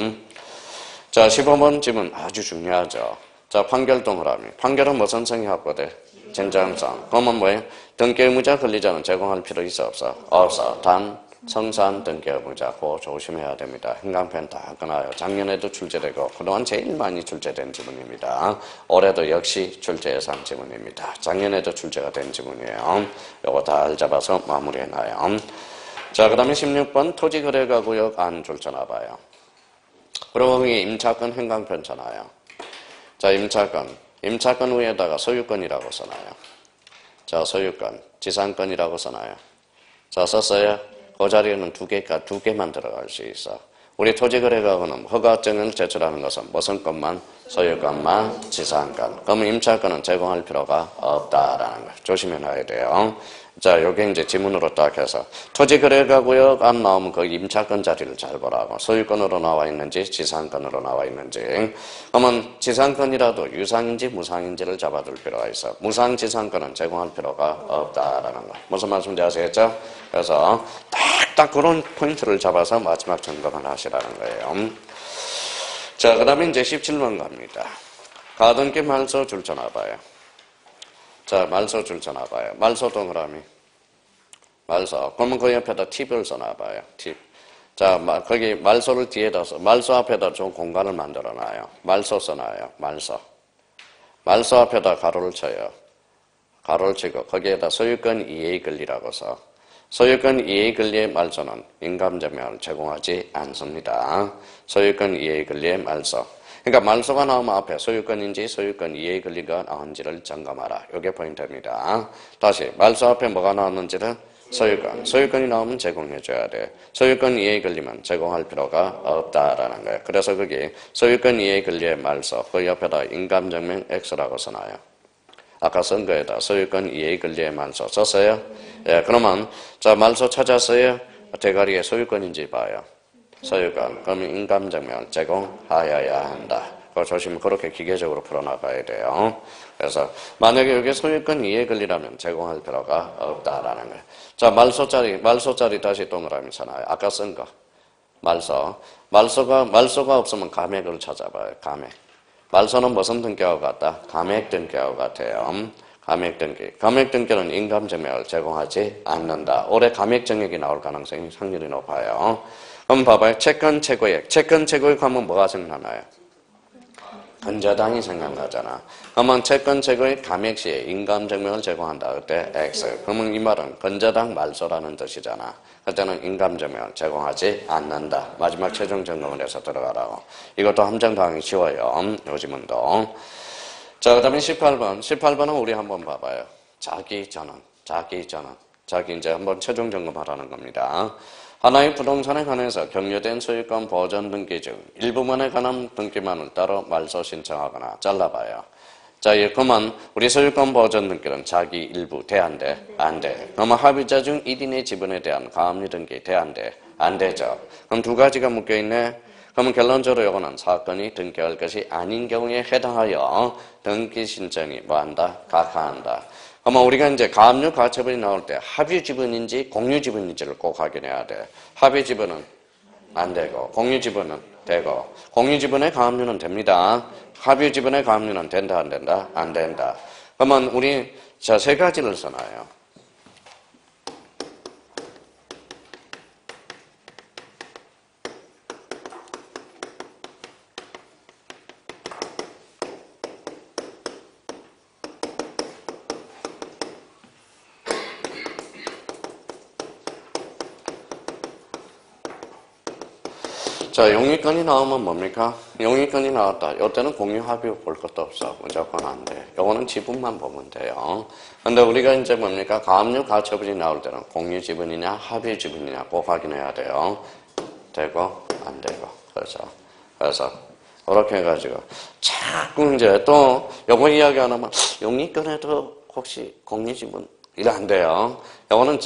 자, 15번 지문 아주 중요하죠. 자, 판결 동그라미. 판결은 무슨 성이 확보돼? 진정성. 그러면 뭐예요? 등기 의무자 권리자는 제공할 필요 있어 없어? 없어. 단 성산 등기 의무자 그거 조심해야 됩니다. 행강편 다 끊어요. 작년에도 출제되고 그동안 제일 많이 출제된 지문입니다. 올해도 역시 출제 예상 지문입니다. 작년에도 출제가 된 지문이에요. 요거 다 잡아서 마무리해놔요. 자, 그 다음에 16번 토지거래가구역 안 줄쳐놔봐요. 그러면 여기 임차권 행강편 쳐놔요. 자, 임차권 위에다가 소유권이라고 써놔요. 자, 소유권, 지상권이라고 써놔요. 자, 썼어요? 그 자리에는 두 개만 들어갈 수 있어. 우리 토지거래가구는 허가증을 제출하는 것은 무슨 것만? 소유권만, 지상권. 그러면 임차권은 제공할 필요가 없다라는 거 조심해놔야 돼요. 자, 요게 이제 지문으로 딱 해서 토지거래가구역 안 나오면 그 임차권 자리를 잘 보라고. 소유권으로 나와 있는지 지상권으로 나와 있는지. 그러면 지상권이라도 유상인지 무상인지를 잡아둘 필요가 있어. 무상지상권은 제공할 필요가 없다라는 거. 무슨 말씀인지 아시겠죠? 그래서 딱 그런 포인트를 잡아서 마지막 점검을 하시라는 거예요. 자, 그 다음에 이제 17번 갑니다. 가등기 말소 줄쳐놔봐요. 자, 말소 줄쳐놔봐요. 말소 동그라미. 말소. 그러면 그 옆에다 팁을 써놔봐요. 팁. 자, 거기 말소를 뒤에다 써. 말소 앞에다 좀 공간을 만들어놔요. 말소 써놔요. 말소. 말소 앞에다 가로를 쳐요. 가로를 치고 거기에다 소유권 이해 권리라고 써. 소유권 이해 권리의 말소는 인감증명을 제공하지 않습니다. 소유권 이해 권리의 말소. 그러니까 말소가 나오면 앞에 소유권인지 소유권 이해 권리가 나온지를 점검하라. 이게 포인트입니다. 다시 말소 앞에 뭐가 나왔는지를 소유권. 소유권이 나오면 제공해줘야 돼. 소유권 이해 권리만 제공할 필요가 없다라는 거예요. 그래서 거기 소유권 이해 권리의 말소 그 옆에다 인감증명 X라고 써놔요. 아까 쓴 거에다 소유권 이해 권리의 말소 썼어요? 예, 그러면 자 말소 찾았어요? 대가리에 소유권인지 봐요. 소유권. 그러면 인감증명을 제공하여야 한다. 그거 조심 그렇게 기계적으로 풀어나가야 돼요. 그래서 만약에 여기 소유권 이해 권리라면 제공할 필요가 없다라는 거예요. 자, 말소짜리 다시 동그라미 쳐놔요. 아까 쓴 거. 말소가 없으면 감액을 찾아봐요. 감액. 말소는 무슨 등기하고 같다? 감액 등기하고 같아요. 감액 등기. 감액 등기는 인감증명을 제공하지 않는다. 올해 감액 증액이 나올 가능성이 확률이 높아요. 그럼 봐봐요. 채권 최고액. 채권 최고액 하면 뭐가 생각나요? 건저당이 생각나잖아. 그러면 채권 최고액 감액 시에 인감증명을 제공한다. 그때 X. 그러면 이 말은 건저당 말소라는 뜻이잖아. 그때는 인감증명을 제공하지 않는다. 마지막 최종 점검을 해서 들어가라고. 이것도 함정당하기 쉬워요. 요 지문도. 자, 그 다음에 18번. 18번은 우리 한번 봐봐요. 자기 전원. 자기 이제 한번 최종 점검하라는 겁니다. 하나의 부동산에 관해서 격려된 소유권 보전 등기 중 일부분에 관한 등기만을 따로 말소 신청하거나 잘라봐요. 자, 그러면 우리 소유권 보전 등기는 자기 일부 돼, 안 돼? 안 돼. 그러면 합의자 중 1인의 지분에 대한 가압류 등기 돼, 안 돼? 안 되죠. 그럼 두 가지가 묶여있네. 그러면 결론적으로 요거는 사건이 등기할 것이 아닌 경우에 해당하여 등기 신청이 뭐한다? 각하한다. 그러면 우리가 이제 가압류 가처분이 나올 때 합유 지분인지 공유 지분인지를 꼭 확인해야 돼. 합유 지분은 안 되고 공유 지분은 되고 공유 지분의 가압류는 됩니다. 합유 지분의 가압류는 된다 안 된다? 안 된다. 그러면 우리 자 세 가지를 써놔요. 자, 용의권이 나오면 뭡니까? 용의권이 나왔다. 이때는 공유 합의 볼 것도 없어. 무조건 안 돼. 요거는 지분만 보면 돼요. 근데 우리가 이제 뭡니까? 가압류 가처분이 나올 때는 공유 지분이냐 합의 지분이냐 꼭 확인해야 돼요. 되고 안 되고. 그래서 그렇게 해가지고 자꾸 이제 또 요거 이야기 안 하면 용의권에도 혹시 공유 지분 이거 안 돼요. 요거는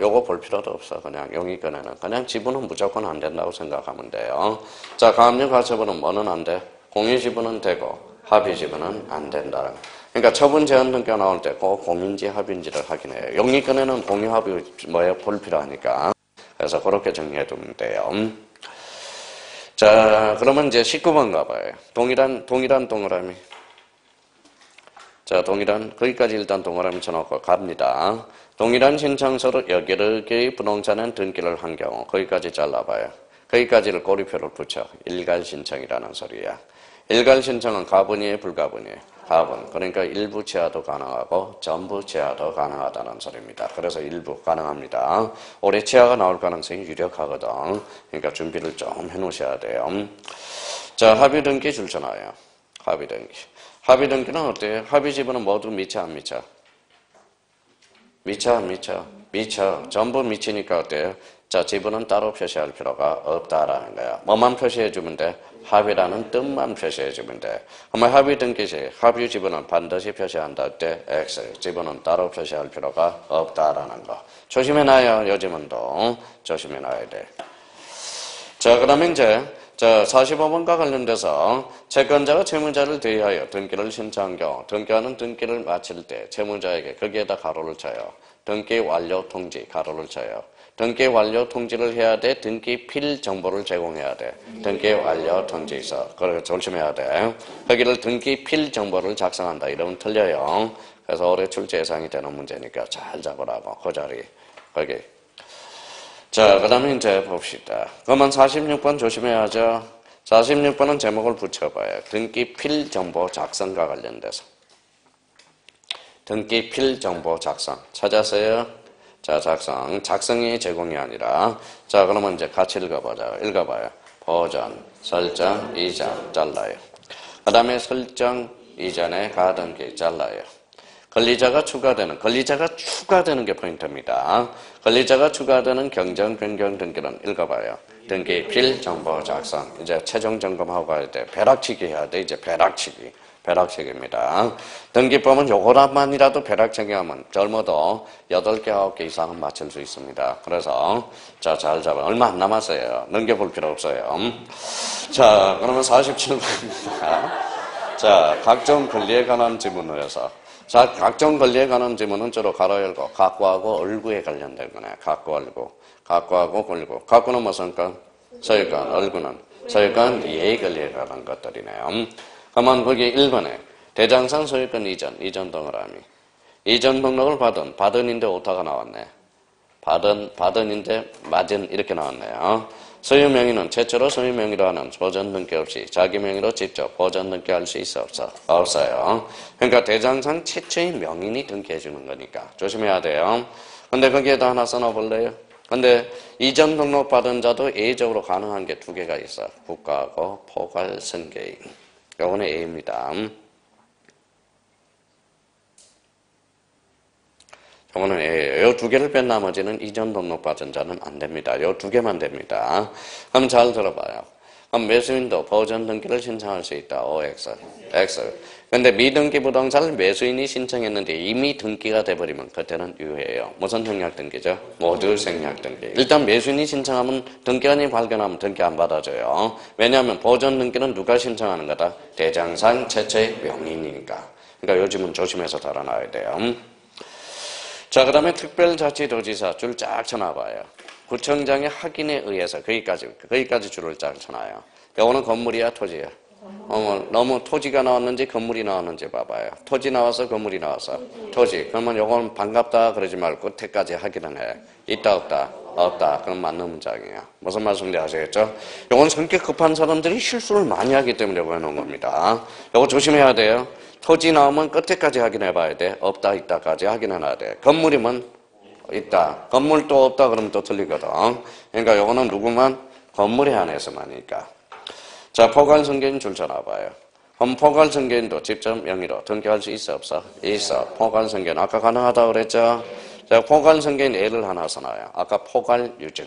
요거 볼 필요도 없어. 그냥 용의권에는. 그냥 지분은 무조건 안 된다고 생각하면 돼요. 자, 가압류 가처분은 뭐는 안 돼? 공유 지분은 되고, 합의 지분은 안 된다. 그러니까 처분 제한 등기가 나올 때 꼭 공인지 합의인지를 확인해요. 용의권에는 공유 합의 뭐예요? 볼 필요하니까. 그래서 그렇게 정리해 두면 돼요. 자, 그러면 이제 19번 가봐요. 동일한 동그라미. 자, 거기까지 일단 동그라미 쳐놓고 갑니다. 동일한 신청서로 여러 개의 부동산은 등기를 한 경우, 거기까지 잘라봐요. 거기까지를 꼬리표를 붙여. 일괄 신청이라는 소리야. 일괄 신청은 가분이에요, 불가분이에요? 가분. 그러니까 일부 제하도 가능하고 전부 제하도 가능하다는 소리입니다. 그래서 일부 가능합니다. 올해 제하가 나올 가능성이 유력하거든. 그러니까 준비를 좀 해놓으셔야 돼요. 자, 합의 등기 줄쳐놔요. 합의 등기. 합의 등기는 어때요? 합의 지분은 모두 미쳐 안 미쳐? 미쳐. 전부 미치니까 어때요? 자, 지분은 따로 표시할 필요가 없다라는 거야. 뭐만 표시해주면 돼? 합의라는 뜻만 표시해주면 돼. 그러면 합의 등기 시 합의 지분은 반드시 표시한다 할 때 X. 지분은 따로 표시할 필요가 없다라는 거. 조심해놔요. 요 지문도. 조심해놔야 돼. 자, 그러면 이제 자, 45번과 관련돼서 채권자가 채무자를 대하여 등기를 신청한 경우 등기하는 등기를 마칠 때 채무자에게 거기에다 가로를 쳐요. 등기 완료 통지 가로를 쳐요. 등기 완료 통지를 해야 돼. 등기 필 정보를 제공해야 돼. 등기 완료 통지 있어. 그래 조심해야 돼. 거기를 등기 필 정보를 작성한다. 이러면 틀려요. 그래서 올해 출제 예상이 되는 문제니까 잘 잡으라고. 그 자리 거기. 자, 그 다음에 이제 봅시다. 그러면 46번 조심해야죠. 46번은 제목을 붙여봐요. 등기 필 정보 작성과 관련돼서. 등기 필 정보 작성. 찾았어요? 자, 작성이 제공이 아니라. 자, 그러면 이제 같이 읽어봐요. 보전, 설정, 이전, 잘라요. 그 다음에 설정, 이전에 가등기, 잘라요. 권리자가 추가되는 게 포인트입니다. 권리자가 추가되는 경정 변경 등기는 읽어봐요. 등기 필 정보 작성. 이제 최종 점검하고 가야 돼. 벼락치기 해야 돼. 이제 벼락치기입니다. 등기법은 요거만이라도 벼락치기 하면 젊어도 8개, 9개 이상은 맞출 수 있습니다. 그래서 자, 잘 잡아. 얼마 안 남았어요. 넘겨볼 필요 없어요. 자, 그러면 47번입니다. 자, 각종 권리에 관한 지문을 해서 자, 각종 권리에 관한 지문은 주로 가로 열고 각구하고 얼구에 관련된 거네. 각구하고 얼구. 각구는 무슨 건? 소유권. 얼구는 소유권 이해 권리에 관한 것들이네요. 그러면 거기 1번에 대장상 소유권 이전 동그라미. 이전 등록을 받은인데 오타가 나왔네. 받은인데 맞은 이렇게 나왔네요. 소유 명의는 최초로 소유 명의로 하는 보전 등기 없이 자기 명의로 직접 보전 등기할 수 있어 없어? 없어요. 그러니까 대장상 최초의 명인이 등기해 주는 거니까 조심해야 돼요. 근데 거기에다 하나 써놔볼래요? 근데 이전 등록 받은 자도 A적으로 가능한 게 2개가 있어. 국가하고 포괄 승계인. 요거는 A입니다. 요거는 A예요. 요 2개를 뺀 나머지는 이전 등록 받은 자는 안 됩니다. 요 2개만 됩니다. 그럼 잘 들어봐요. 그럼 매수인도 보전 등기를 신청할 수 있다. OX. X. 근데 미등기 부동산을 매수인이 신청했는데 이미 등기가 돼버리면 그때는 유예예요. 무슨 생략 등기죠? 모두 생략 등기. 일단 매수인이 신청하면 등기관이 발견하면 등기 안 받아줘요. 왜냐하면 보전 등기는 누가 신청하는 거다? 대장상 최초의 명의니까. 그러니까 요즘은 조심해서 달아놔야 돼요. 자, 그 다음에 특별자치도지사 줄 쫙 쳐놔봐요. 구청장의 확인에 의해서 거기까지 줄을 쫙 쳐놔요. 요거는 건물이야, 토지야? 너무 토지가 나왔는지 건물이 나왔는지 봐봐요. 토지 나와서 건물이 나와서 토지. 그러면 요건 반갑다 그러지 말고 끝에까지 확인을 해. 있다 없다? 없다. 그럼 맞는 문장이에요. 무슨 말씀인지 아시겠죠? 요건 성격 급한 사람들이 실수를 많이 하기 때문에 보여놓은 겁니다. 요거 조심해야 돼요. 토지 나오면 끝에까지 확인해 봐야 돼. 없다 있다까지 확인해놔야 돼. 건물이면 있다. 건물도 없다 그러면 또 틀리거든. 그러니까 요거는 누구만? 건물에 한해서만이니까. 자, 포괄승계인 줄 쳐놔봐요. 그럼 포괄승계인도 직접 명의로 등기할 수 있어 없어? 있어. 포괄승계인 아까 가능하다고 그랬죠? 자, 포괄승계인 예를 하나 써놔요. 아까 포괄유증.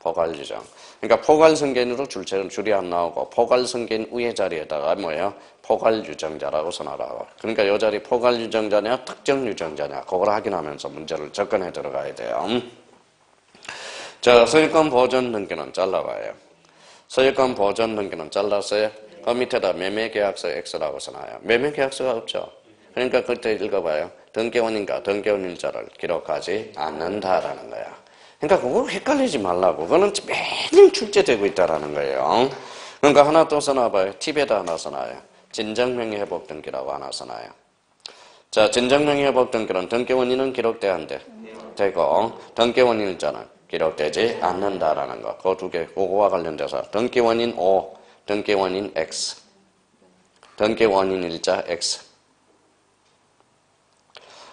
그러니까 포괄승계인으로 줄이 안 나오고 포괄승계인 위에 자리에다가 뭐예요? 포괄유정자라고 써놔라고. 그러니까 이 자리 포괄유정자냐 특정유정자냐 그걸 확인하면서 문제를 접근해 들어가야 돼요. 자, 소유권 보전 등기는 잘라봐요. 소유권 보전 등기는 잘랐어요. 그 밑에다 매매계약서 X라고 써놔요. 매매계약서가 없죠. 그러니까 그때 읽어봐요. 등기원인과 등기원일자를 기록하지 않는다라는 거야. 그러니까 그거 헷갈리지 말라고. 그거는 매일 출제되고 있다라는 거예요. 그러니까 하나 또 써놔봐요. 팁에다 하나 써놔요. 진정명의회복 등기라고 하나 써놔요. 자, 진정명의회복 등기는 등기원인은 기록돼야 한대. 되고 등기원일자는 기록되지 않는다라는 거. 그 두 개, 그거와 관련돼서 등기원인 O, 등기원인 X, 등기원인일자 X.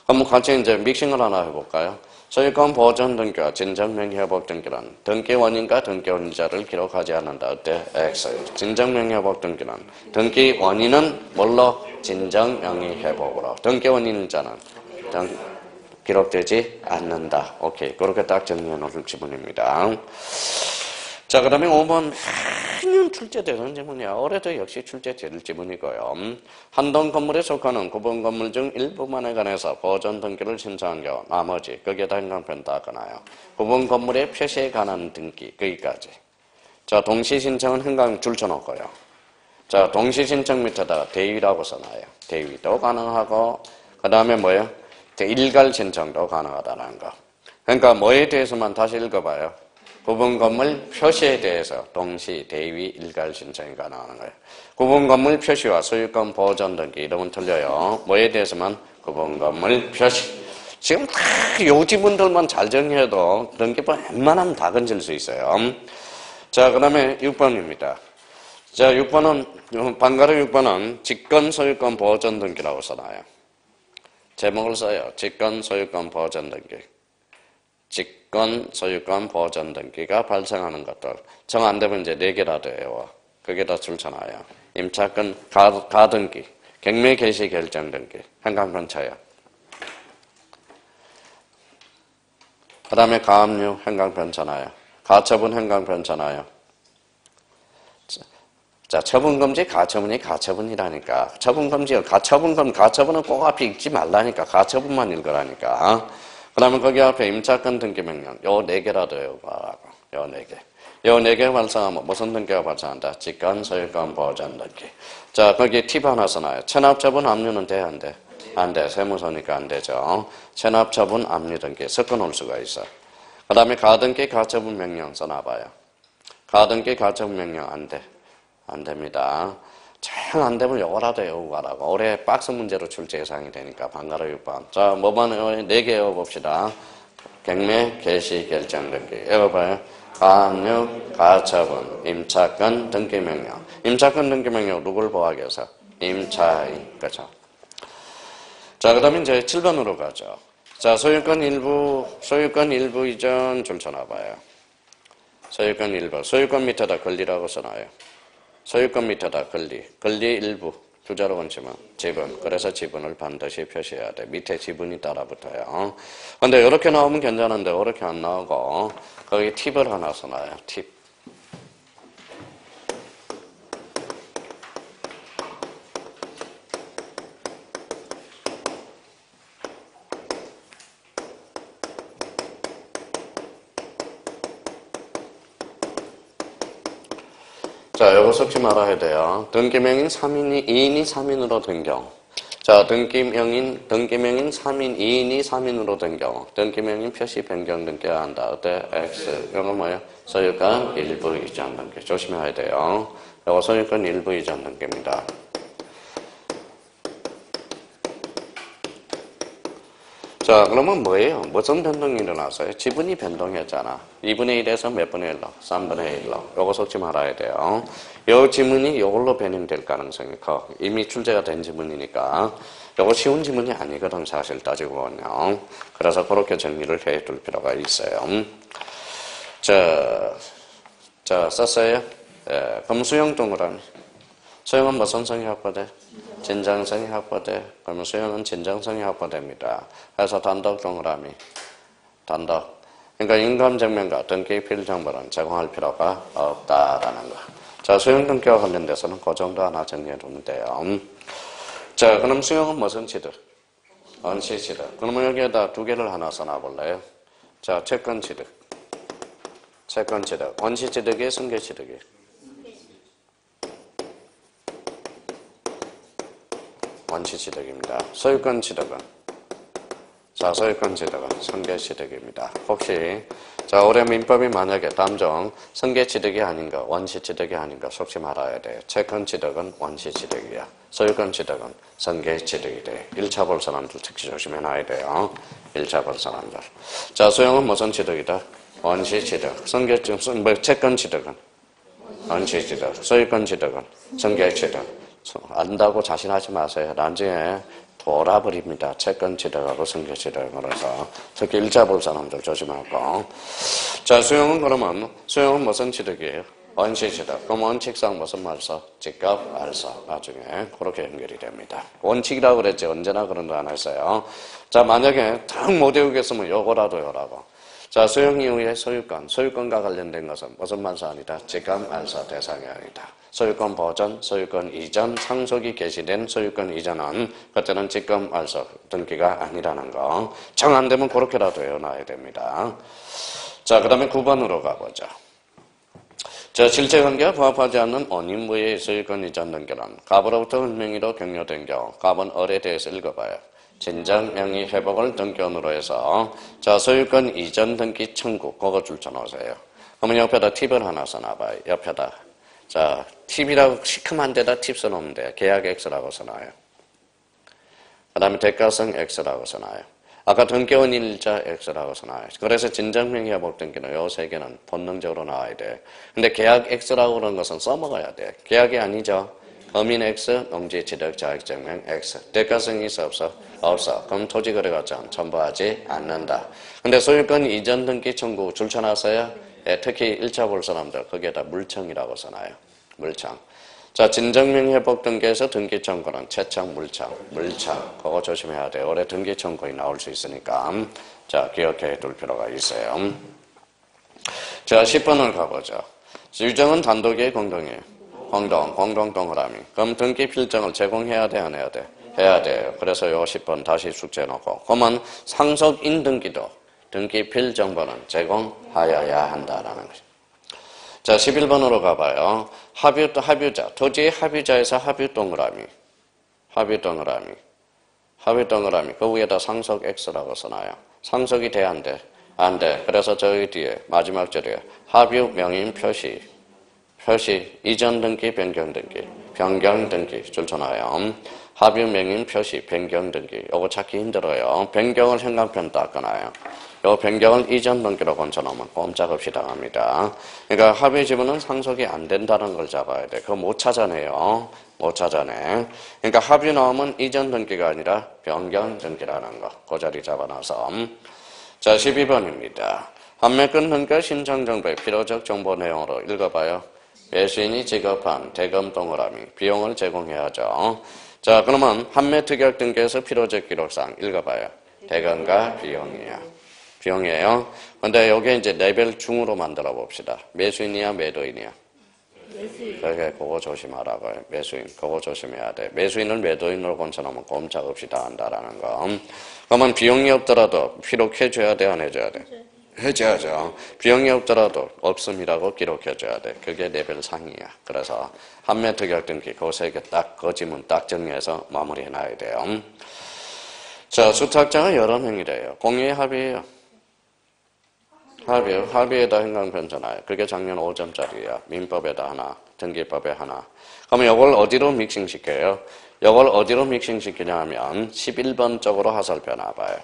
그럼 같이 이제 믹싱을 하나 해볼까요? 소유권 보전 등기와 진정명의회복 등기는 등기원인과 등기원인자를 기록하지 않는다. 어때? X. 진정명의회복 등기는 등기원인은 뭘로? 진정명의회복으로. 등기원인일자는 기록되지 않는다. 오케이. 그렇게 딱 정리해 놓을 지문입니다. 자, 그 다음에 5번 매년 출제되는 지문이야. 올해도 역시 출제될 지문이고요. 한동 건물에 속하는 구분 건물 중 일부만에 관해서 보전 등기를 신청한 경우 나머지 거기에다 행강편 닦아놔요. 구분 건물의 표시에 관한 등기 거기까지. 자, 동시 신청은 행강 줄쳐놓고요. 자, 동시 신청 밑에다가 대위라고 써놔요. 대위도 가능하고 그 다음에 뭐예요? 일괄 신청도 가능하다는 거. 그러니까 뭐에 대해서만 다시 읽어봐요. 구분 건물 표시에 대해서 동시, 대위, 일괄 신청이 가능한 거예요. 구분 건물 표시와 소유권 보전 등기 이름은 틀려요. 뭐에 대해서만? 구분 건물 표시. 지금 다 요 지문들만 잘 정리해도 등기법 웬만하면 다 건질 수 있어요. 자, 그 다음에 6번입니다. 자, 6번은, 방가로 6번은 직권 소유권 보전 등기라고 써놔요. 제목을 써요. 직권 소유권 보전 등기. 직권 소유권 보전 등기가 발생하는 것들. 정 안 되면 이제 4개라도 해요. 거기다 줄쳐놔요. 임차권 가등기, 경매 개시 결정 등기, 행강편차요. 그 다음에 가압류 행강편차나요. 가처분 행강편차나요. 자, 처분금지, 가처분이 가처분이라니까. 처분금지가 가처분은 꼭 앞에 읽지 말라니까. 가처분만 읽으라니까. 그 다음에 거기 앞에 임차권 등기명령. 요 4개라도 해봐라고. 요 4개. 요 4개 발생하면 무슨 등기가 발생한다? 직권, 소유권, 보전 등기. 자, 거기 팁 하나 써놔요. 체납처분 압류는 돼, 안 돼? 안 돼. 세무서니까 안 되죠. 체납처분 압류 등기. 섞어놓을 수가 있어. 그 다음에 가등기, 가처분 명령 써놔봐요. 가등기, 가처분 명령 안 돼. 안 됩니다. 잘 안 되면 요거라도 외우고 가라고. 올해 박스 문제로 출제 예상이 되니까 방가로 6번. 자, 뭐만 4개 외워봅시다. 경매, 개시, 결정 등기. 외워봐요. 가압류, 가처분, 임차권, 등기명령. 임차권, 등기명령 누굴 보호하기 위해서? 임차인. 그죠? 자, 그 다음에 이제 7번으로 가죠. 자, 소유권 일부 이전 줄 쳐놔봐요. 소유권 일부. 소유권 밑에다 권리라고 써놔요. 소유권 밑에다 권리 일부, 주자로 건치면 지분. 그래서 지분을 반드시 표시해야 돼. 밑에 지분이 따라붙어요. 근데 이렇게 나오면 괜찮은데 이렇게 안 나오고 거기 팁을 하나 써놔요. 팁. 자, 요거 섞지 말아야 돼요. 등기명인 3인이 2인이 3인으로 된 경우. 자, 등기명인 3인, 2인이 3인으로 된 경우. 등기명인 표시 변경 등기해야 한다. 어때? X. 이건 뭐예요? 소유권 일부 이전 등기. 조심해야 돼요. 요거 소유권 일부 이전 등기입니다. 자, 그러면 뭐예요? 무슨 변동이 일어났어요? 지분이 변동했잖아. 2분의 1에서 몇 분의 1로? 3분의 1로. 요거 섞지 말아야 돼요. 요 지문이 요걸로 변형될 가능성이 커. 이미 출제가 된 지문이니까. 요거 쉬운 지문이 아니거든, 사실 따지고 보면. 그래서 그렇게 정리를 해 둘 필요가 있어요. 자, 썼어요? 예, 그럼 수용 동그라미. 수용은 무슨 성이 확보돼? 진정성이 확보돼. 그러면 수용은 진정성이 확보됩니다. 그래서 단독 동그라미. 단독. 그러니까 인감증명과 등기 필정보는 제공할 필요가 없다라는 거. 자, 수용 등기와 관련돼서는 그 정도 하나 정리해 두면 돼요. 자, 그럼 수용은 무슨 취득? 원시 취득. 그러면 여기에다 두 개를 하나 써놔볼래요? 자, 채권 취득. 채권 취득. 원시 취득이 승계 취득이. 원시 취득입니다. 소유권 취득은? 자, 소유권 취득은 승계 취득입니다. 혹시, 자, 올해 민법이 만약에 담정 승계 취득이 아닌가, 원시 취득이 아닌가 속지 말아야 돼요. 채권 취득은 원시 취득이야. 소유권 취득은 승계 취득이 돼. 1차 볼 사람들 특히 조심해놔야 돼요. 1차 볼 사람들. 자, 소용은 무슨 취득이다? 원시 취득. 채권 취득은? 원시 취득. 소유권 취득은? 승계 취득. 안다고 자신하지 마세요. 나중에 돌아버립니다. 채권 취득하고 승계 취득을 해서. 특히 1차 볼 사람들 조심하고. 자, 수용은 그러면, 수용은 무슨 취득이에요? 원시 취득. 그럼 원칙상 무슨 말서? 직급 알서. 나중에 그렇게 연결이 됩니다. 원칙이라고 그랬지. 언제나 그런 거 안 했어요. 자, 만약에 딱 못 외우겠으면 요거라도 요라고. 자, 수용 이후에 소유권과 관련된 것은 무슨 말서 아니다? 직급 알서 대상이 아니다. 소유권 보전, 소유권 이전, 상속이 개시된 소유권 이전은 그때는 직권 알서 등기가 아니라는 거. 정 안 되면 그렇게라도 외워놔야 됩니다. 자, 그 다음에 9번으로 가보죠. 자, 실체관계가 부합하지 않는 원인부의 소유권 이전 등기는 갑으로부터 흠명의로 격려된 경우 갑은 을에 대해서 읽어봐요. 진정 명의 회복을 등기원으로 해서 자, 소유권 이전 등기 청구 그거 줄쳐놓으세요. 그러면 옆에다 팁을 하나 써놔봐요. 옆에다. 자, 팁이라고 시큼한 데다 팁 써놓으면 돼요. 계약 X라고 써놔요. 그 다음에 대가성 X라고 써놔요. 아까 등기원 일자 X라고 써놔요. 그래서 진정명의 회복 등기는 요 세 개는 본능적으로 나와야 돼. 근데 계약 X라고 그러는 것은 써먹어야 돼. 계약이 아니죠. 범인 X, 농지 취득 자격증명 X. 대가성이 있어 없어? 없어. 그럼 토지거래가점 첨부하지 않는다. 근데 소유권 이전 등기 청구 줄쳐놨어요? 예, 특히 1차 볼 사람들 거기에다 물청이라고 써놔요. 물청. 자, 진정명 회복 등기에서 등기 청구는 채청, 물청. 그거 조심해야 돼요. 올해 등기 청구에 나올 수 있으니까. 자, 기억해 둘 필요가 있어요. 자, 10번을 가보죠. 유정은 단독의 공동이에요. 공동 동그라미. 그럼 등기 필정을 제공해야 돼, 안 해야 돼? 해야 돼요. 그래서 요 10번 다시 숙제 놓고. 그러면 상속인 등기도 등기 필정보는 제공하여야 한다라는 거죠. 자, 11번으로 가봐요. 합유자. 토지의 합유자에서 합유 동그라미. 그 위에다 상속 X라고 써놔요. 상속이 돼, 안 돼? 안 돼. 그래서 저기 뒤에 마지막 절에 합유 명인 표시, 이전 등기, 변경 등기 줄쳐놔요. 합유 명인 표시, 변경 등기. 요거 찾기 힘들어요. 변경을 행간편 닦아놔요. 요 변경을 이전 등기로 건쳐놓으면 꼼짝없이 당합니다. 그러니까 합의 지분은 상속이 안 된다는 걸 잡아야 돼. 그거 못 찾아내요. 못 찾아내. 그러니까 합의 나오면 이전 등기가 아니라 변경 등기라는 거. 그 자리 잡아놔서. 자, 12번입니다. 판매 끊는가 신청 정보의 필요적 정보 내용으로 읽어봐요. 매수인이 지급한 대금 동그라미 비용을 제공해야죠. 자, 그러면 판매 특약 등기에서 필요적 기록상 읽어봐요. 대금과 비용이에요. 근데 여기 이제 레벨 중으로 만들어 봅시다. 매수인이야, 매도인이야? 그래, 그거 조심하라고요. 매수인, 그거 조심해야 돼. 매수인을 매도인으로 건쳐놓으면 꼼짝없이 다 한다라는 거. 그러면 비용이 없더라도 필요해줘야 돼, 안 해줘야 돼? 해줘야죠. 비용이 없더라도 없음이라고 기록해줘야 돼. 그게 레벨 상이야. 그래서 한매 특약 등기 그 세 개 딱, 그 지문 딱 정리해서 마무리해놔야 돼요. 자, 수탁자가 여러 명이래요. 공유의 합의예요. 합의에다 행강 변전하여. 그게 작년 5점짜리야. 민법에다 하나, 등기법에 하나. 그럼 이걸 어디로 믹싱시켜요? 이걸 어디로 믹싱시키냐 하면 11번 쪽으로 하설표 놔봐요.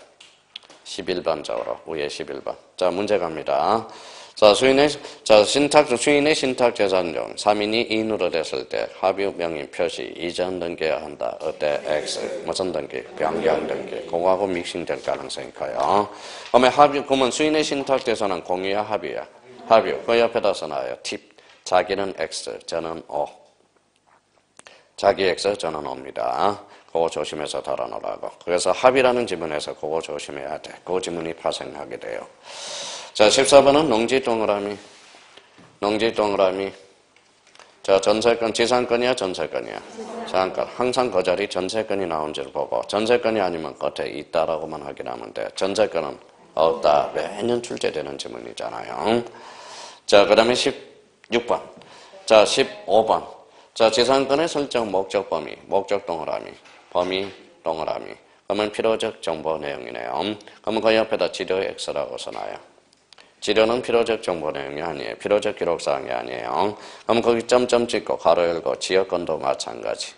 11번 쪽으로, 위에 11번. 자, 문제 갑니다. 자, 수인의 신탁 재산용 3인이 인으로 됐을 때 합의 명의 표시 이전 등기해야 한다. 어때? X. 무슨 등기? 변경 등기. 그거하고 믹싱될 가능성이 커요. 그러면 수인의 신탁 재산은 공유야, 합의야? 합의. 그 옆에다 써놔요. 팁. 자기는 X, 저는 O. 자기 X, 저는 O입니다. 그거 조심해서 달아놓으라고. 그래서 합의라는 지문에서 그거 조심해야 돼. 그 지문이 파생하게 돼요. 자, 14번은 농지 동그라미. 자, 전세권, 지상권이야, 전세권이야? 지상권. 항상 그 자리 전세권이 나온지를 보고, 전세권이 아니면 끝에 있다라고만 확인하면 돼. 전세권은 없다. 매년 출제되는 지문이잖아요. 자, 그 다음에 16번. 자, 15번. 자, 지상권의 설정 목적 범위. 목적 동그라미. 범위 동그라미. 그러면 필요적 정보 내용이네요. 그러면 그 옆에다 지료 X라고 써놔요. 지료는 필요적 정보 내용이 아니에요. 필요적 기록사항이 아니에요. 그럼 거기 점점 찍고 가로 열고 지역권도 마찬가지.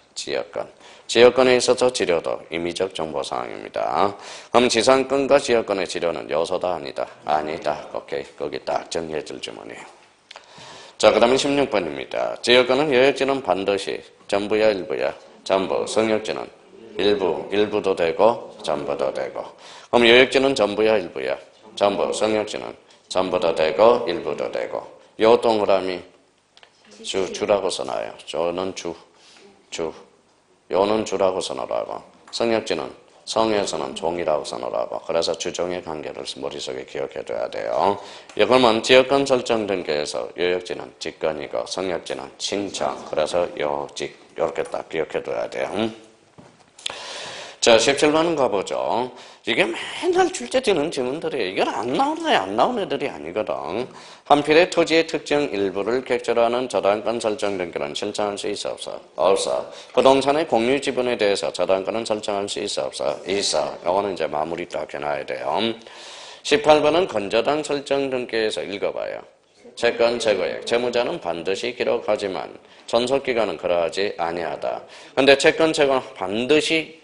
지역권에 있어서 지료도 임의적 정보사항입니다. 그럼 지상권과 지역권의 지료는 요소다 아니다? 아니다. 오케이. 거기 딱 정리해줄 주문이에요. 자, 그 다음에 16번입니다. 지역권은 여역지는 반드시 전부야 일부야? 전부. 성역지는 일부도 되고 전부도 되고. 그럼 여역지는 전부야 일부야? 전부. 성역지는 전부도 되고 일부도 되고. 요 동그라미 주라고 써놔요. 저는 주. 요는 주라고 써놓으라고. 성역지는 성에서는 종이라고 써놓으라고. 그래서 주종의 관계를 머릿속에 기억해둬야 돼요. 그러면 지역권 설정 등기에서 요역지는 직권이고 성역지는 신청. 그래서 요직 이렇게 딱 기억해둬야 돼요. 자, 17번은 가보죠. 이게 맨날 출제되는 지문들이에요. 이건 안 나온 애들이 아니거든. 한필의 토지의 특정 일부를 객절하는 저당권 설정 등기는 설정할 수 있어 없어? 없어. 부동산의 공유 지분에 대해서 저당권은 설정할 수 있어 없어? 있어. 이거는 이제 마무리 딱 해놔야 돼요. 18번은 건저당 설정 등기에서 읽어봐요. 채권 재고액. 채무자는 반드시 기록하지만 존속기간은 그러하지 아니하다. 근데 채권 재고는 반드시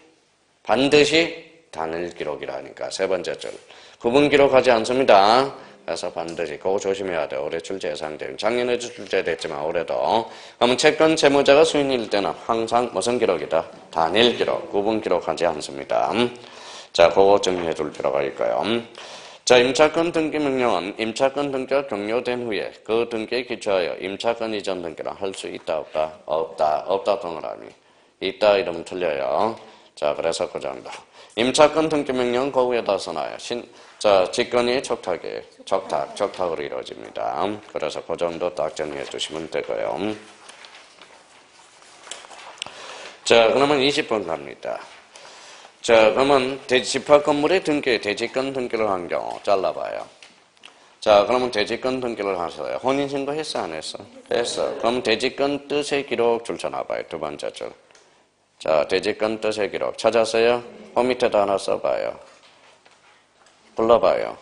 단일 기록이라니까. 세 번째 줄. 구분 기록하지 않습니다. 그래서 반드시 그거 조심해야 돼. 올해 출제 예상돼요. 작년에도 출제됐지만 올해도. 그러면 채권 채무자가 수인일 때는 항상 무슨 기록이다? 단일 기록. 구분 기록하지 않습니다. 자, 그거 정리해 둘 필요가 있고요. 자, 임차권 등기 명령은 임차권 등기가 종료된 후에 그 등기에 기초하여 임차권 이전 등기를 할 수 있다 없다? 없다 동그라미. 있다 이러면 틀려요. 자, 그래서 그 정도. 임차권 등기 명령 그 위에다 써놔요. 자, 직권이 적탁으로 이루어집니다. 그래서 그 정도 딱 정리해 주시면 되고요. 자, 그러면 20번 갑니다. 자, 그러면 집합 건물의 등기, 대지권 등기를 한 경우 잘라봐요. 자, 그러면 대지권 등기를 하셔요. 혼인신고 했어, 안 했어? 했어. 그럼 대지권 뜻의 기록 줄 쳐놔봐요. 두 번째 줄. 자, 대지권 뜻의 기록 찾았어요? 그 밑에다 하나 써봐요. 불러봐요.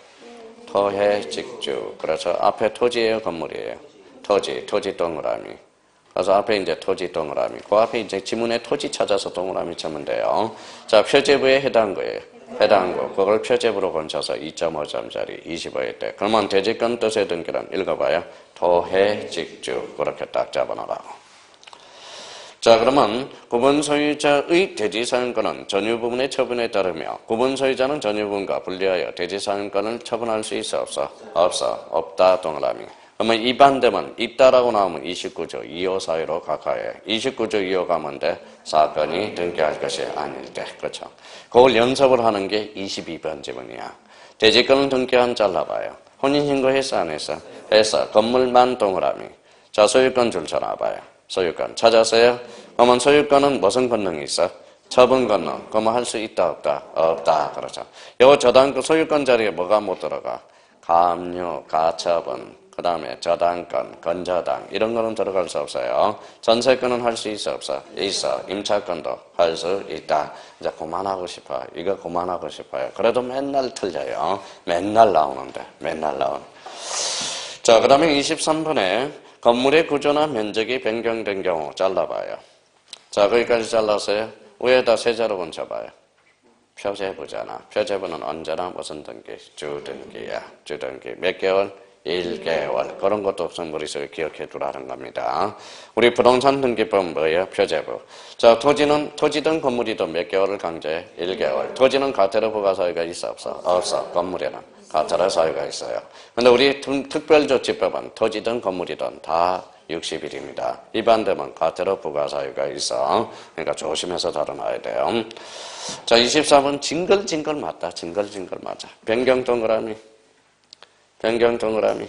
토해 직주. 그래서 앞에 토지예요, 건물이에요? 토지 동그라미. 그래서 앞에 이제 토지 동그라미. 그 앞에 이제 지문에 토지 찾아서 동그라미 치면 돼요. 자, 표제부에 해당구예요. 해당구. 그걸 표제부로 건쳐서 2.5점짜리 25일 때. 그러면 대지권 뜻의 등기는 읽어봐요. 토해 직주. 그렇게 딱 잡아놓으라고. 자, 그러면 구분 소유자의 대지 사용권은 전유 부분의 처분에 따르며 구분 소유자는 전유 부분과 분리하여 대지 사용권을 처분할 수 있어 없어? 없어. 없다 동그라미. 그러면 이 반대면 있다라고 나오면 29조 2호 사유로 각하해. 29조 2호 가면 돼. 사건이 등기할 것이 아닐 때. 그렇죠. 그걸 연습을 하는 게 22번 지문이야. 대지권을 등기한 잘라봐요. 혼인신고 했어 안 했어? 했어. 건물만 동그라미. 자, 소유권 줄 쳐놔봐요. 소유권 찾았어요? 그러면 소유권은 무슨 권능이 있어? 처분 권능. 그러면 할 수 있다 없다? 없다. 그렇죠. 요 저당권 소유권 자리에 뭐가 못 들어가? 가압류, 가처분, 그 다음에 저당권, 건저당 이런 거는 들어갈 수 없어요. 전세권은 할 수 있어 없어? 있어. 임차권도 할 수 있다. 이제 그만하고 싶어요. 이거 그만하고 싶어요. 그래도 맨날 틀려요. 맨날 나오는데 맨날 나오는. 자, 그 다음에 23번에 건물의 구조나 면적이 변경된 경우 잘라봐요. 자, 거기까지 잘랐어요. 위에다 세자로 번쳐봐요. 표제부잖아. 표제부는 언제나 무슨 등기? 주등기야. 주등기. 몇 개월? 1개월. 그런 것도 없으면 머릿속에 기억해 두라는 겁니다. 우리 부동산 등기법은 뭐예요? 표제부. 자, 토지든 건물이든 몇 개월을 강조해? 1개월. 토지는 과태료 부과사유가 있어 없어? 없어. 건물에는 과태료 사유가 있어요. 근데 우리 특별조치법은 토지든 건물이든 다 60일입니다. 위반되면 과태료 부과사유가 있어. 그러니까 조심해서 다뤄놔야 돼요. 자, 24번 징글징글 맞다. 징글징글 맞아. 변경 동그라미. 변경 동그라미.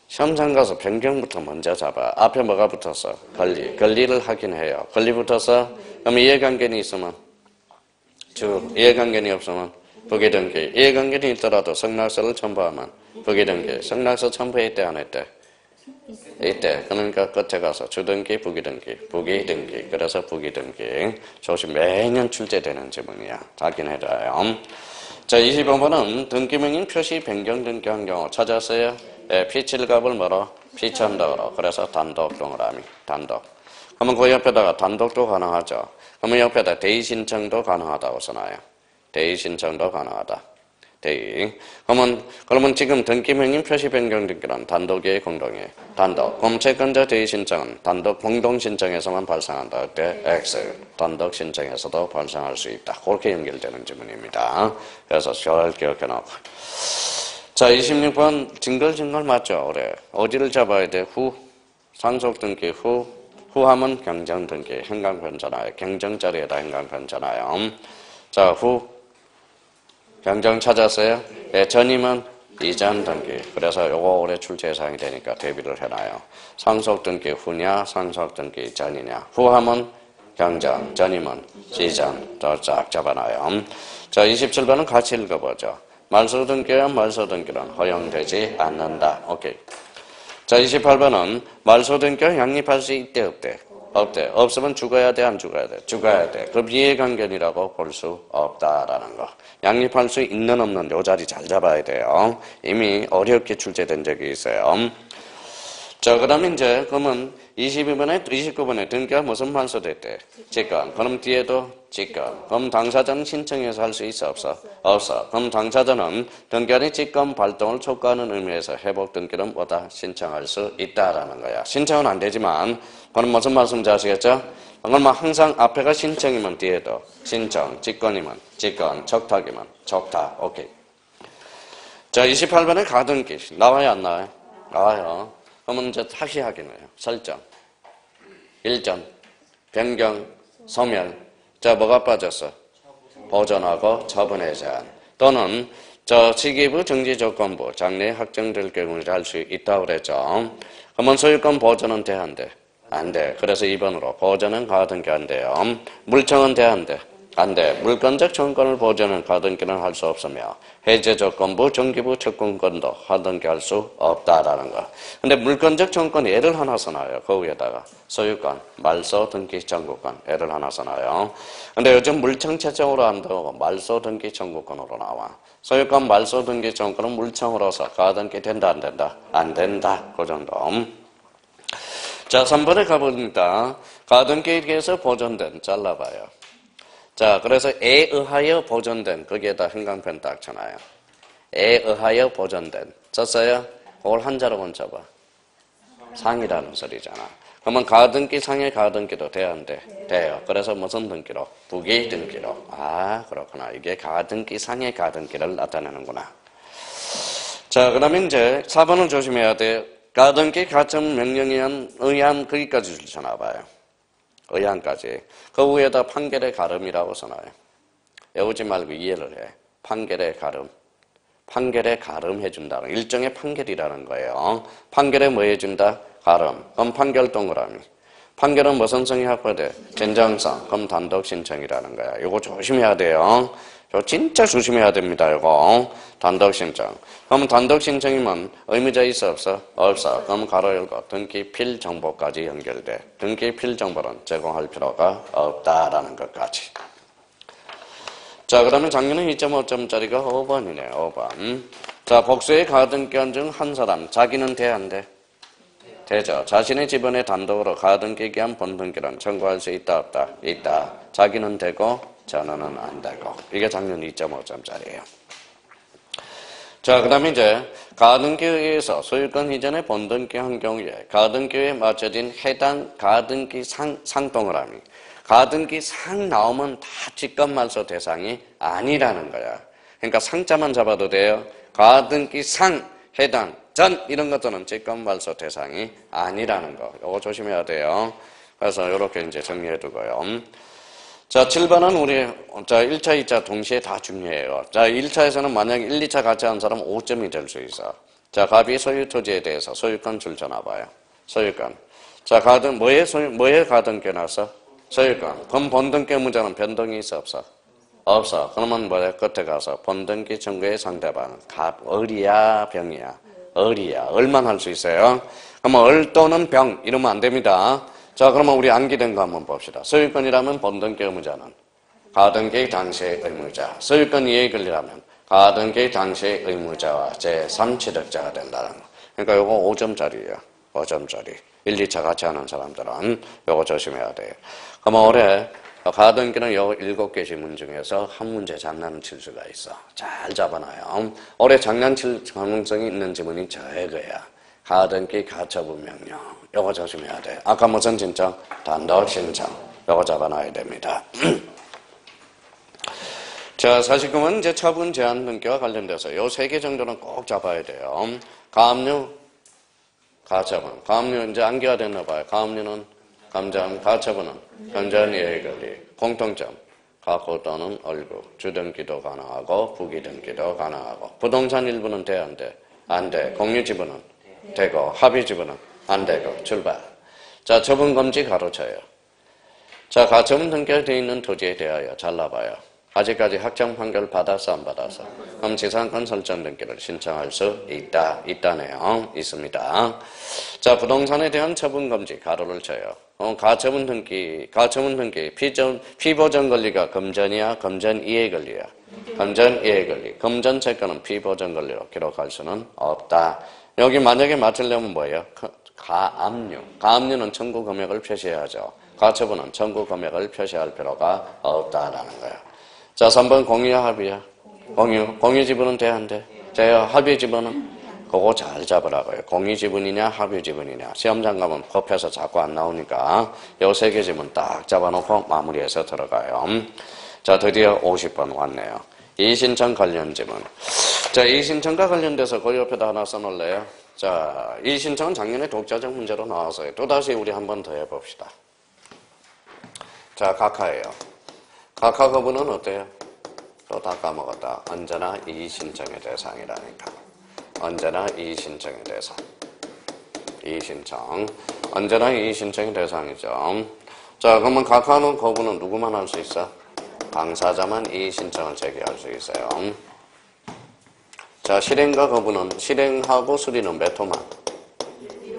시험장 가서 변경부터 먼저 잡아. 앞에 뭐가 붙었어? 권리. 권리를 확인해요. 권리 붙었어? 그럼 이해관계는 있으면 주. 이해관계는 없으면 부기등기. 이해관계는 있더라도 성락서를 첨부하면 부기등기. 성락서 첨부했대 안 했대? 이때 그러니까 끝에 가서 주등기, 부기등기, 부기등기. 그래서 부기등기. 조심 매년 출제되는 지문이야. 확인해줘요. 자, 25번은 등기명인 표시 변경 등기한 경우 찾았어요? 예, P7값을 뭐로? P1000으로. 그래서 단독 동그라미. 단독. 그러면 그 옆에다가 단독도 가능하죠. 그러면 옆에다 대의 신청도 가능하다고 써놔요. 대의 신청도 가능하다. 대의. 그러면 지금 등기명인 표시 변경 등기는 단독이에요, 공동이에요? 단독. 그럼 채권자 대의 신청은 단독 공동 신청에서만 발생한다. 그때 X. 단독 신청에서도 발생할 수 있다. 그렇게 연결되는 지문입니다. 그래서 잘 기억해 놓고. 자, 26번 징글징글 맞죠? 그래. 어디를 잡아야 돼? 후. 상속 등기 후. 후하면 경정 등기. 행강변잖아요. 경정 자리에다 행강변잖아요. 자, 후. 경정 찾았어요? 네, 전임은 이전 등기. 그래서 요거 올해 출제 예상이 되니까 대비를 해놔요. 상속 등기 후냐, 상속 등기 전이냐. 후하면 경정, 전임은 이전. 쫙 잡아놔요. 자, 27번은 같이 읽어보죠. 말소 등기와 말소 등기는 허용되지 않는다. 오케이. 자, 28번은 말소 등기와 양립할 수 있대, 없대? 없대. 없으면 죽어야 돼, 안 죽어야 돼? 죽어야 돼. 그럼 이해관계이라고 볼 수 없다라는 거. 양립할 수 있는 없는 요 자리 잘 잡아야 돼요. 이미 어렵게 출제된 적이 있어요. 자, 그 다음에 이제, 그러면 29번에 등기가 무슨 말소됐대? 직권. 그럼 뒤에도 직권. 그럼 당사자는 신청해서 할 수 있어, 없어? 없어. 그럼 당사자는 등기한의 직권 발동을 촉구하는 의미에서 회복 등기는 뭐다? 신청할 수 있다라는 거야. 신청은 안 되지만, 그럼 무슨 말씀인지 아시겠죠? 그러면 항상 앞에가 신청이면 뒤에도 신청, 직권이면 직권, 적탁이면 적탁. 오케이. 자, 28번에 가등기. 나와요, 안 나와요? 나와요. 그러면 이제 다시 확인해요. 설정, 일전, 변경, 소멸. 자, 뭐가 빠졌어? 보존하고 처분의 제한. 또는 시기부 정지조건부 장래 확정될 경우에 할 수 있다고 그랬죠. 그러면 소유권 보존은 돼, 안 돼? 안 돼. 그래서 2번으로 보존은 가등기 안 돼요. 물청은 돼, 안 돼? 안 돼. 물권적 청권을 보존은 가등기는 할 수 없으며 해제조건부, 정기부 채권권도 가등기 할 수 없다라는 거. 근데 물권적 청권 예를 하나 써놔요. 그 위에다가 소유권, 말소, 등기, 청구권 예를 하나 써놔요. 근데 요즘 물청 채정으로 한다고 말소, 등기, 청구권으로 나와. 소유권, 말소, 등기, 청구권은 물청으로서 가등기 된다, 안 된다? 안 된다. 그 정도. 자, 3번에 가봅니다. 가등기에 의해서 보존된, 잘라봐요. 자, 그래서 에 의하여 보존된, 거기에다 행강편 딱 쳐놔요. 에 의하여 보존된. 썼어요? 그걸 한자로 번쳐봐. 상이라는 소리잖아. 그러면 가등기, 상의 가등기도 돼야 안 돼? 돼요. 그래서 무슨 등기로? 부기 등기로. 아, 그렇구나. 이게 가등기, 상의 가등기를 나타내는구나. 자, 그 다음에 이제 4번을 조심해야 돼. 가등기 가처분 명령에 의한 거기까지 줄쳐놔봐요. 의한까지. 그 위에다 판결의 가름이라고 써놔요. 외우지 말고 이해를 해. 판결의 가름. 판결의 가름 해준다. 일종의 판결이라는 거예요. 판결에 뭐 해준다? 가름. 그럼 판결 동그라미. 판결은 무슨 성이 확보돼? 진정성. 그럼 단독 신청이라는 거야. 이거 조심해야 돼요. 이거 진짜 조심해야 됩니다, 이거. 단독신청. 그럼 단독신청이면 의무자 있어, 없어? 없어. 그럼 가로 열고 등기 필정보까지 연결돼. 등기 필정보는 제공할 필요가 없다라는 것까지. 자, 그러면 작년에 2.5점짜리가 5번이네, 5번. 자, 복수의 가등기원 중 한 사람, 자기는 돼, 안 돼? 되죠. 자신의 지분에 단독으로 가등기 기한 본등기는 청구할 수 있다, 없다? 있다. 자기는 되고, 전원은 안 되고. 이게 작년 2.5점짜리예요. 자, 그 다음에 이제 가등기에 의해서 소유권 이전의 본등기한 경우에 가등기에 맞춰진 해당 가등기 상동그라미 가등기 상 나오면 다 직권말소 대상이 아니라는 거야. 그러니까 상자만 잡아도 돼요. 가등기 상, 해당, 전 이런 것들은 직권말소 대상이 아니라는 거. 이거 조심해야 돼요. 그래서 이렇게 이제 정리해 두고요. 자, 7번은 우리, 1차, 2차 동시에 다 중요해요. 자, 1차에서는 만약 1, 2차 같이 한 사람은 5점이 될 수 있어. 자, 갑이 소유 토지에 대해서 소유권 줄잖아 봐요. 소유권. 자, 뭐에 가등기 나왔어? 소유권. 그럼 본등기 문제는 변동이 있어, 없어? 없어. 그러면 뭐야? 끝에 가서 본등기 청구의 상대방은 을이야, 병이야? 을이야. 을만 할 수 있어요. 그러면 을 또는 병 이러면 안 됩니다. 자, 그러면 우리 암기된 거 한번 봅시다. 소유권이라면 본등기 의무자는 가등기 당시의 의무자. 소유권 이해의 권리라면 가등기 당시의 의무자와 제3취득자가 된다는 거. 그러니까 요거 5점짜리예요. 5점짜리. 1, 2차 같이 하는 사람들은 요거 조심해야 돼요. 그러면 올해 가등기는 요 7개 지문 중에서 한 문제 장난칠 수가 있어. 잘 잡아놔요. 올해 장난칠 가능성이 있는 지문이 저거야. 가등기 가처분 명령. 요거 조심해야 돼. 아까 무슨 신청? 단독 신청. 요거 잡아놔야 됩니다. 자, 49번 이제 처분 제한 등기와 관련돼서 요 3개 정도는 꼭 잡아야 돼요. 가압류, 가처분. 가압류 이제 암기가 됐나 봐요. 가압류는 감정, 가처분은 현전 이해 권리. 공통점. 가구 또는 얼구. 주등기도 가능하고 부기등기도 가능하고. 부동산 일부는 돼, 안 돼? 안 돼. 공유지분은 되고 합의 지분은 안 되고. 출발. 자, 처분금지 가로쳐요. 자, 가처분 등기되어 있는 토지에 대하여 잘라봐요. 아직까지 확정 판결 받았어, 안 받았어? 그럼 지상권 설정 등기를 신청할 수 있다, 있다네요. 있습니다. 자, 부동산에 대한 처분금지 가로를 쳐요. 가처분 등기 피보전 권리가 금전이야, 금전 이해 권리야? 금전 이해 권리. 금전 채권은 피보전 권리로 기록할 수는 없다. 여기 만약에 맞추려면 뭐예요? 가압류. 가압류는 청구 금액을 표시해야죠. 가처분은 청구 금액을 표시할 필요가 없다라는 거예요. 자, 3번 공유야, 합의야? 공유 지분은 돼, 안 돼? 돼요. 합의 지분은? 그거 잘 잡으라고요. 공유 지분이냐, 합의 지분이냐. 시험장 가면 법에서 자꾸 안 나오니까 요 3개 지분 딱 잡아놓고 마무리해서 들어가요. 자, 드디어 50번 왔네요. 이의신청 관련 지문. 자, 이의신청과 관련돼서 그 옆에다 하나 써놓을래요? 자, 이의신청은 작년에 독자적 문제로 나와서요. 또다시 우리 한 번 더 해봅시다. 자, 각하예요. 각하 거부는 어때요? 또 다 까먹었다. 언제나 이의신청의 대상이라니까. 언제나 이의신청의 대상. 이의신청. 언제나 이의신청의 대상이죠. 자, 그러면 각하 거부는 누구만 할 수 있어? 당사자만 이의신청을 제기할 수 있어요. 자, 실행과 거부는 실행하고 수리는 몇 호만?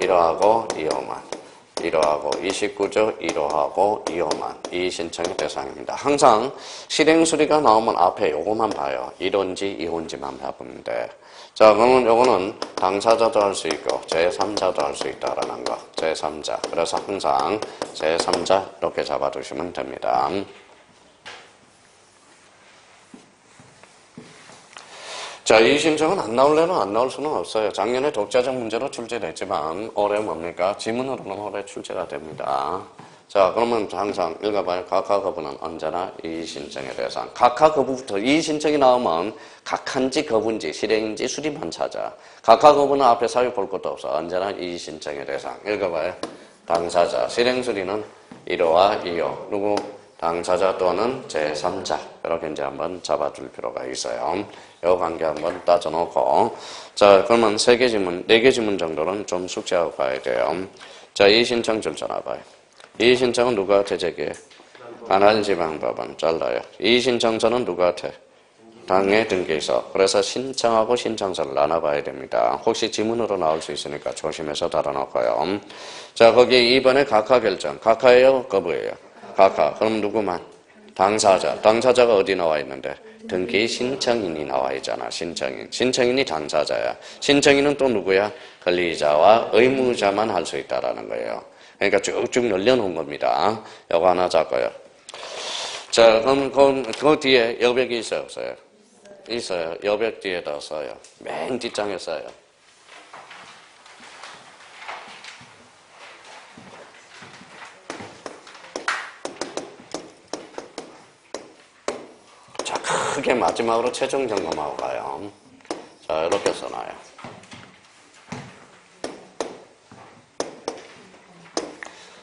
1호하고 2호만. 1호하고 29조 1호하고 2호만 이의신청의 대상입니다. 항상 실행 수리가 나오면 앞에 요거만 봐요. 1호인지 2호인지만 봐보면 돼. 자, 그러면 요거는 당사자도 할 수 있고 제3자도 할 수 있다라는 거. 제3자. 그래서 항상 제3자 이렇게 잡아두시면 됩니다. 자, 이의신청은 안 나올래는 안 나올 수는 없어요. 작년에 독자적 문제로 출제됐지만 올해 뭡니까? 지문으로는 올해 출제가 됩니다. 자, 그러면 항상 읽어봐요. 각하 거부는 언제나 이의신청의 대상. 각하 거부부터 이의신청이 나오면 각한지 거부인지 실행인지 수리만 찾아. 각하 거부는 앞에 사유 볼 것도 없어. 언제나 이의신청의 대상. 읽어봐요. 당사자. 실행 수리는 1호와 2호. 누구? 당사자 또는 제3자. 이렇게 이제 한번 잡아줄 필요가 있어요. 이 관계 한번 따져놓고. 자, 그러면 3개 지문, 4개 지문 정도는 좀 숙지하고 가야 돼요. 자, 이의신청 절차나 봐요. 이의신청은 누구한테 제기해? 관할지방법원 잘라요. 이의신청서는 누구한테? 당의 등기서. 그래서 신청하고 신청서를 나눠봐야 됩니다. 혹시 지문으로 나올 수 있으니까 조심해서 달아놓고요. 자, 거기 2번에 각하 결정. 각하예요? 거부예요? 각하. 그럼 누구만? 당사자. 당사자가 어디 나와 있는데? 등기 신청인이 나와 있잖아. 신청인. 신청인이 당사자야. 신청인은 또 누구야? 권리자와 의무자만 할 수 있다라는 거예요. 그러니까 쭉쭉 늘려놓은 겁니다. 요거 하나 잡고요. 자, 그럼 그 뒤에 여백이 있어요, 없어요? 있어요. 여백 뒤에다 써요. 맨 뒷장에 써요. 자, 크게 마지막으로 최종 점검하고 가요. 자, 이렇게 써놔요.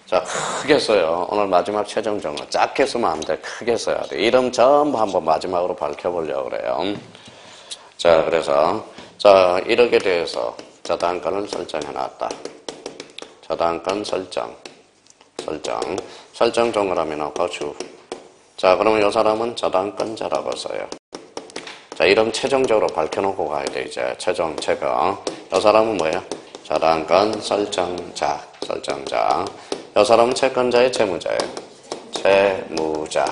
자, 크게 써요. 오늘 마지막 최종 점검. 작게 쓰면 안 돼. 크게 써야 돼. 이름 전부 한번 마지막으로 밝혀보려고 그래요. 자, 그래서, 자, 1억에 대해서 저당권을 설정해놨다. 저당권 설정. 설정 동그라미 넣고 주. 자, 그러면 이 사람은 저당권자라고 써요. 자, 이름 최종적으로 밝혀놓고 가야 돼, 이제. 최종. 이 사람은 뭐예요? 저당권 설정자. 이 사람은 채권자의 채무자예요. 채무자.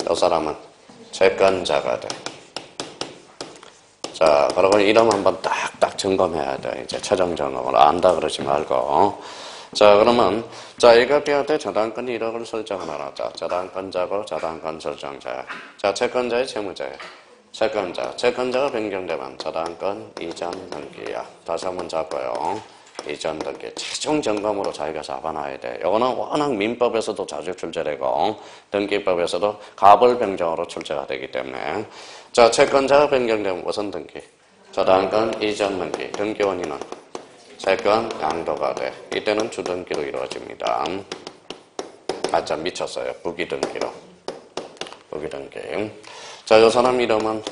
이 사람은 채권자가 돼. 자, 그러고 이름 한번 딱딱 점검해야 돼. 이제 최종 점검을 안다 그러지 말고. 자, 그러면, 자, 이거 띄울 때 저당권 1억을 설정을 하자. 저당권자고 저당권 설정자야. 자, 채권자의 채무자야. 채권자가 변경되면 저당권 이전 등기야. 다시 한번 잡고요. 이전 등기. 최종 점검으로 자기가 잡아놔야 돼. 이거는 워낙 민법에서도 자주 출제되고, 등기법에서도 가벌 변경으로 출제가 되기 때문에. 자, 채권자가 변경되면 무슨 등기? 저당권 이전 등기. 등기 원인은 채권 양도가 돼. 이때는 주등기로 이루어집니다. 아, 참 미쳤어요. 부기등기로. 부기등기. 자, 이 사람 이름은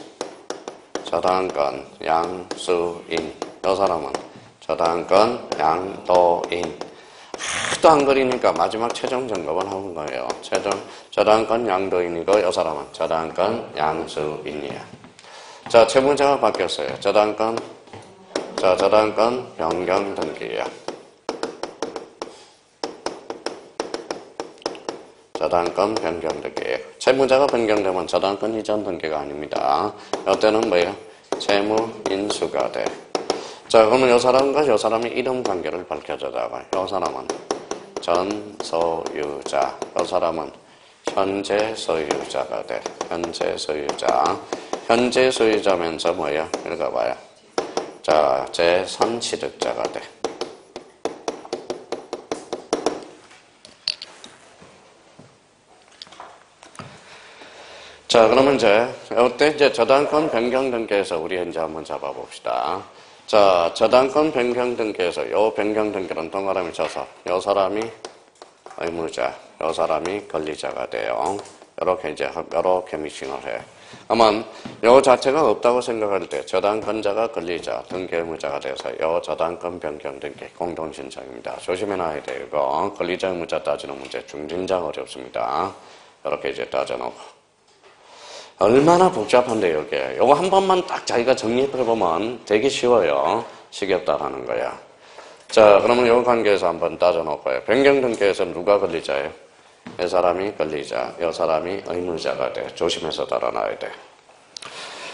저당권 양수인. 이 사람은 저당권 양도인. 하도 안 그리니까 마지막 최종 점검을 하는 거예요. 저당권 양도인이고 이 사람은 저당권 양수인이야. 자, 채무자가 바뀌었어요. 저당권 변경 등기야. 저당권 변경 등기. 채무자가 변경되면 저당권 이전 등기가 아닙니다. 이때는 뭐예요? 채무 인수가 돼. 자, 그러면 이 사람과 이 사람의 이름 관계를 밝혀주자고요. 이 사람은 전 소유자. 이 사람은 현재 소유자가 돼. 현재 소유자. 현재 소유자면서 뭐예요? 읽어봐요. 자, 제3취득자가 돼. 자, 그러면 이때 저당권 변경 등기에서 우리 이제 한번 잡아봅시다. 자, 저당권 변경 등기에서 요 변경 등기는 동그라미 쳐서 요 사람이 의무자, 요 사람이 권리자가 돼요. 요렇게 미싱을 해. 그러면 요 자체가 없다고 생각할 때 저당권자가 권리자, 등기 의무자가 돼서 요 저당권 변경 등기 공동신청입니다. 조심해놔야 돼요. 이거 권리자 의무자 따지는 문제 중진장 어렵습니다. 이렇게 이제 따져놓고. 얼마나 복잡한데 이게. 요거 한 번만 딱 자기가 정리해보면 되게 쉬워요. 쉬겠다라는 거야. 자, 그러면 요 관계에서 한번 따져놓고요. 변경 등기에서 누가 권리자예요? 이 사람이 권리자, 이 사람이 의무자가 돼. 조심해서 달아놔야 돼.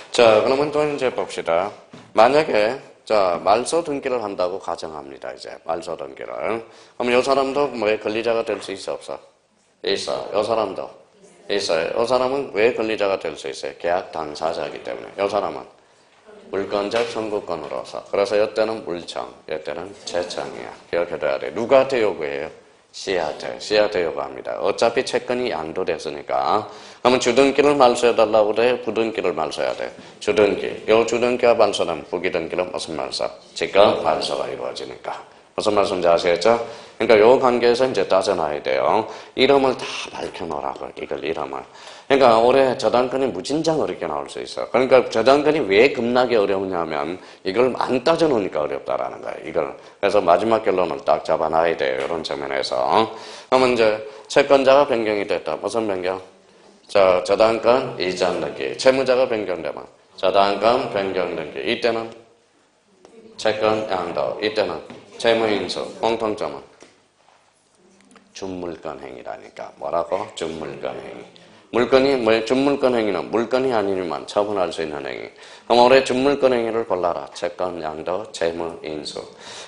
자, 그러면 또 이제 봅시다. 만약에 자, 말소 등기를 한다고 가정합니다. 이제 말소 등기를. 그럼 이 사람도 뭐에 권리자가 될 수 있어 없어? 있어. 이 사람도 있어요. 이 사람은 왜 권리자가 될 수 있어요? 계약 당사자이기 때문에. 이 사람은 물권적 청구권으로서. 그래서 이때는 물청, 이때는 재청이야. 기억해둬야 돼. 누구한테 요구해요? C한테 요구합니다. 어차피 채권이 양도됐으니까. 그러면 주등기를 말소해달라고 그래? 부등기를 말소해야 돼? 주등기. 요 주등기가 말소하면 부기등기는 무슨 말소? 직권 말소가 이루어지니까. 무슨 말씀인지 아시겠죠? 그러니까 요 관계에서 이제 따져놔야 돼요. 이름을 다 밝혀놓으라고, 이걸 이름을. 그러니까 올해 저당권이 무진장 어렵게 나올 수 있어. 그러니까 저당권이 왜 급나게 어려우냐면 이걸 안 따져놓으니까 어렵다라는 거예요. 이걸. 그래서 마지막 결론을 딱 잡아놔야 돼요. 이런 측면에서. 그러면 이제 채권자가 변경이 됐다. 무슨 변경? 자, 저당권 이전 등기. 채무자가 변경되면 저당권 변경등기. 이때는 채권 양도. 이때는 채무인수. 공통점은 준물권 행위라니까. 뭐라고? 준물권 행위. 물건이, 준물권 행위는 물건이 아니지만 처분할 수 있는 행위. 그럼 올해 준물권 행위를 골라라. 채권, 양도, 채무, 인수.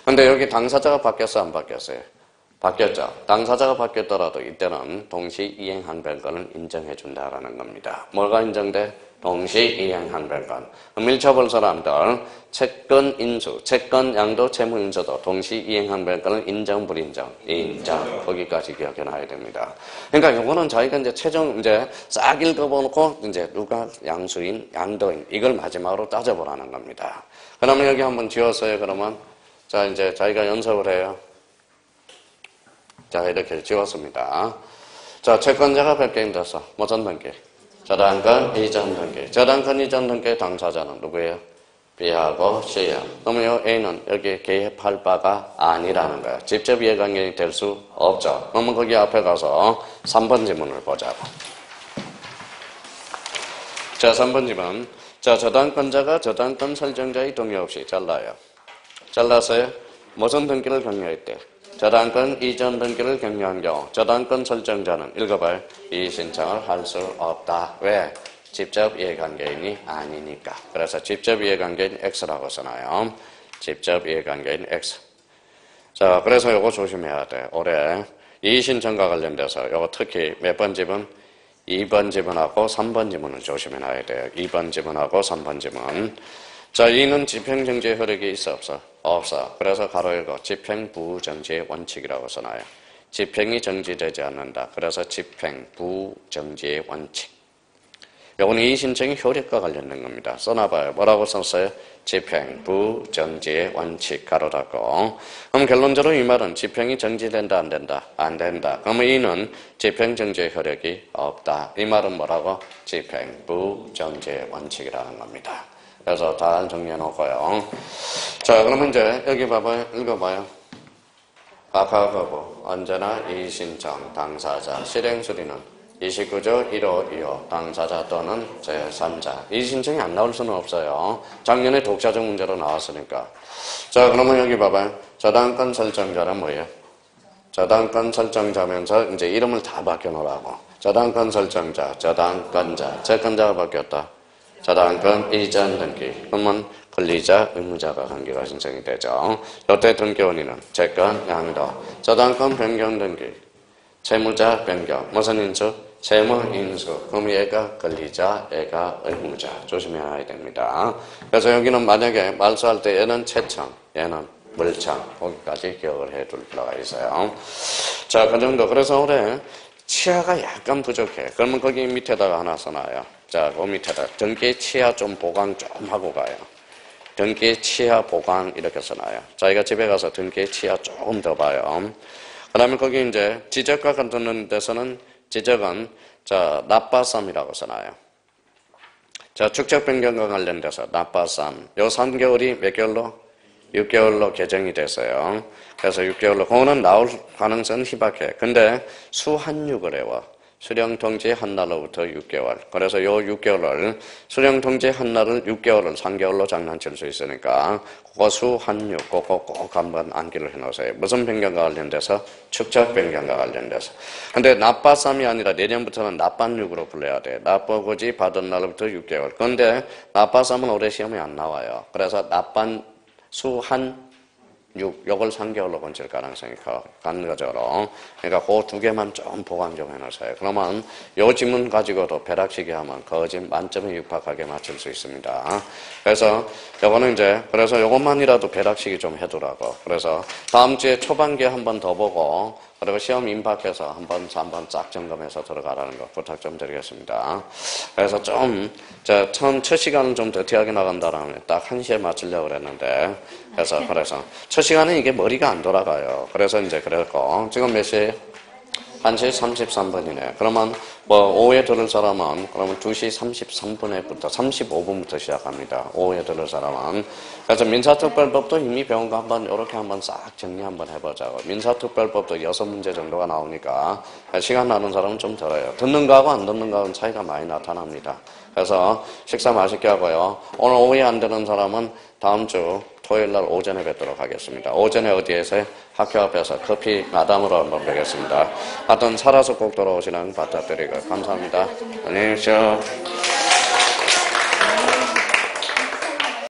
근데 여기 당사자가 바뀌었어, 안 바뀌었어요? 바뀌었죠. 당사자가 바뀌었더라도 이때는 동시이행항변권을 인정해준다라는 겁니다. 뭐가 인정돼? 동시이행항변권. 밀쳐볼 사람들 채권 인수, 채권 양도, 채무 인수도 동시이행항변권을 인정, 불인정? 인정. 거기까지 기억해놔야 됩니다. 그러니까 이거는 저희가 이제 최종 이제 싹 읽어보고 이제 누가 양수인, 양도인 이걸 마지막으로 따져보라는 겁니다. 그러면 여기 한번 지웠어요. 그러면 자 이제 저희가 연습을 해요. 자 이렇게 지웠습니다. 자 채권자가 변경돼서 무슨 등기? 저당권 이전 등기. 저당권 이전 등기의 당사자는 누구예요? B하고 C예요. 그러면 A는 여기에 개입할 바가 아니라는 거예요. 직접 이해관계이 될 수 없죠. 그러면 거기 앞에 가서 3번 지문을 보자고. 자 3번 지문. 자 저당권자가 저당권 설정자의 동의 없이 잘라요. 잘라서요. 무슨 등기를 격려했대? 저당권 이전 등기를 격려한 경우 저당권 설정자는 읽어봐요. 이의 신청을 할 수 없다. 왜? 직접 이해관계인이 아니니까. 그래서 직접 이해관계인 X라고 써놔요. 직접 이해관계인 X. 자, 그래서 요거 조심해야 돼. 올해 이의 신청과 관련돼서 요거 특히 몇 번 지문? 2번 지문하고 3번 지문을 조심해놔야 돼요. 2번 지문하고 3번 지문. 자, 이는 집행정지의 효력이 있어 없어? 없어. 그래서 가로 열고 집행부정지의 원칙이라고 써놔요. 집행이 정지되지 않는다. 그래서 집행부정지의 원칙. 요건 이의 신청의 효력과 관련된 겁니다. 써놔봐요. 뭐라고 썼어요? 집행부정지의 원칙 가로 닫고. 그럼 결론적으로 이 말은 집행이 정지된다 안 된다? 안 된다. 그러면 이는 집행정지의 효력이 없다. 이 말은 뭐라고? 집행부정지의 원칙이라는 겁니다. 그래서 잘 정리해놓고요. 자, 그러면 이제 여기 봐봐요. 읽어봐요. 아까 거부, 언제나 이의 신청, 당사자, 실행 수리는 29조 1호 2호, 당사자 또는 제3자. 이의 신청이 안 나올 수는 없어요. 작년에 독자적 문제로 나왔으니까. 자, 그러면 여기 봐봐요. 저당권 설정자는 뭐예요? 저당권 설정자면서 이제 이름을 다 바뀌어놓으라고. 저당권 설정자, 저당권자, 채권자가 바뀌었다. 저당권 이전 등기. 그러면 권리자, 의무자가 관계가 신청이 되죠. 이때 등기원인은 채권, 양도, 저당권 변경 등기, 채무자 변경, 무슨 인수? 채무 인수. 그럼 얘가 권리자, 얘가 의무자. 조심해야 됩니다. 그래서 여기는 만약에 말소할 때 얘는 채청, 얘는 물청. 거기까지 기억을 해둘 필요가 있어요. 자, 그 정도. 그래서 올해 치아가 약간 부족해. 그러면 거기 밑에다가 하나 써놔요. 자, 그 밑에다 등기 치아 좀 보강 좀 하고 가요. 등기 치아 보강 이렇게 써놔요. 자기가 집에 가서 등기 치아 조금 더 봐요. 그 다음에 거기 이제 지적과 같은 데서는 지적은 자 납부쌈이라고 써놔요. 자 축적 변경과 관련돼서 납부쌈 요 3개월이 몇 개월로? 6개월로 개정이 됐어요. 그래서 6개월로 그거는 나올 가능성은 희박해. 근데 수한육을 해와. 수령통지 한 날로부터 6개월. 그래서 요 6개월을 수령통지 한 날을 6개월을 3개월로 장난칠 수 있으니까 그거 수한육 그거 꼭 한번 암기를 해놓으세요. 무슨 변경과 관련돼서? 축적 변경과 관련돼서. 근데 납부쌈이 아니라 내년부터는 납반육으로 불러야 돼. 납부고지 받은 날로부터 6개월. 그런데 납부쌈은 올해 시험에 안 나와요. 그래서 납반 수한 6, 요걸 3개월로 건질 가능성이 갖는 거죠. 그러니까 그 두 개만 좀 보강 좀 해놓으세요. 그러면 요 지문 가지고도 벼락치기 하면 거짓 만점에 육박하게 맞출 수 있습니다. 그래서 요거는 이제, 그래서 요것만이라도 벼락치기 좀 해두라고. 그래서 다음 주에 초반기에 한 번 더 보고, 그리고 시험 임박해서 한번 쫙 점검해서 들어가라는 거 부탁 좀 드리겠습니다. 그래서 좀, 처음 첫 시간은 좀 더티하게 나간다라면 딱 1시에 맞추려고 그랬는데, 그래서 첫 시간은 이게 머리가 안 돌아가요. 그래서 이제 그랬고, 지금 몇 시에요? 1시 33분이네. 그러면 뭐 오후에 들을 사람은 그러면 2시 33분에부터 35분부터 시작합니다. 오후에 들을 사람은. 그래서 민사특별법도 이미 배운 거 이렇게 한번 싹 정리 한번 해보자고. 민사특별법도 6문제 정도가 나오니까 시간 나는 사람은 좀 덜어요. 듣는 거하고 안 듣는 거하고는 차이가 많이 나타납니다. 그래서 식사 맛있게 하고요. 오늘 오후에 안 되는 사람은 다음 주 토요일 날 오전에 뵙도록 하겠습니다. 오전에 어디에서? 학교 앞에서 커피 마담으로 한번 뵙겠습니다. 하여튼 살아서 꼭 돌아오시는 부탁드리고 감사합니다. 안녕히 계십시오.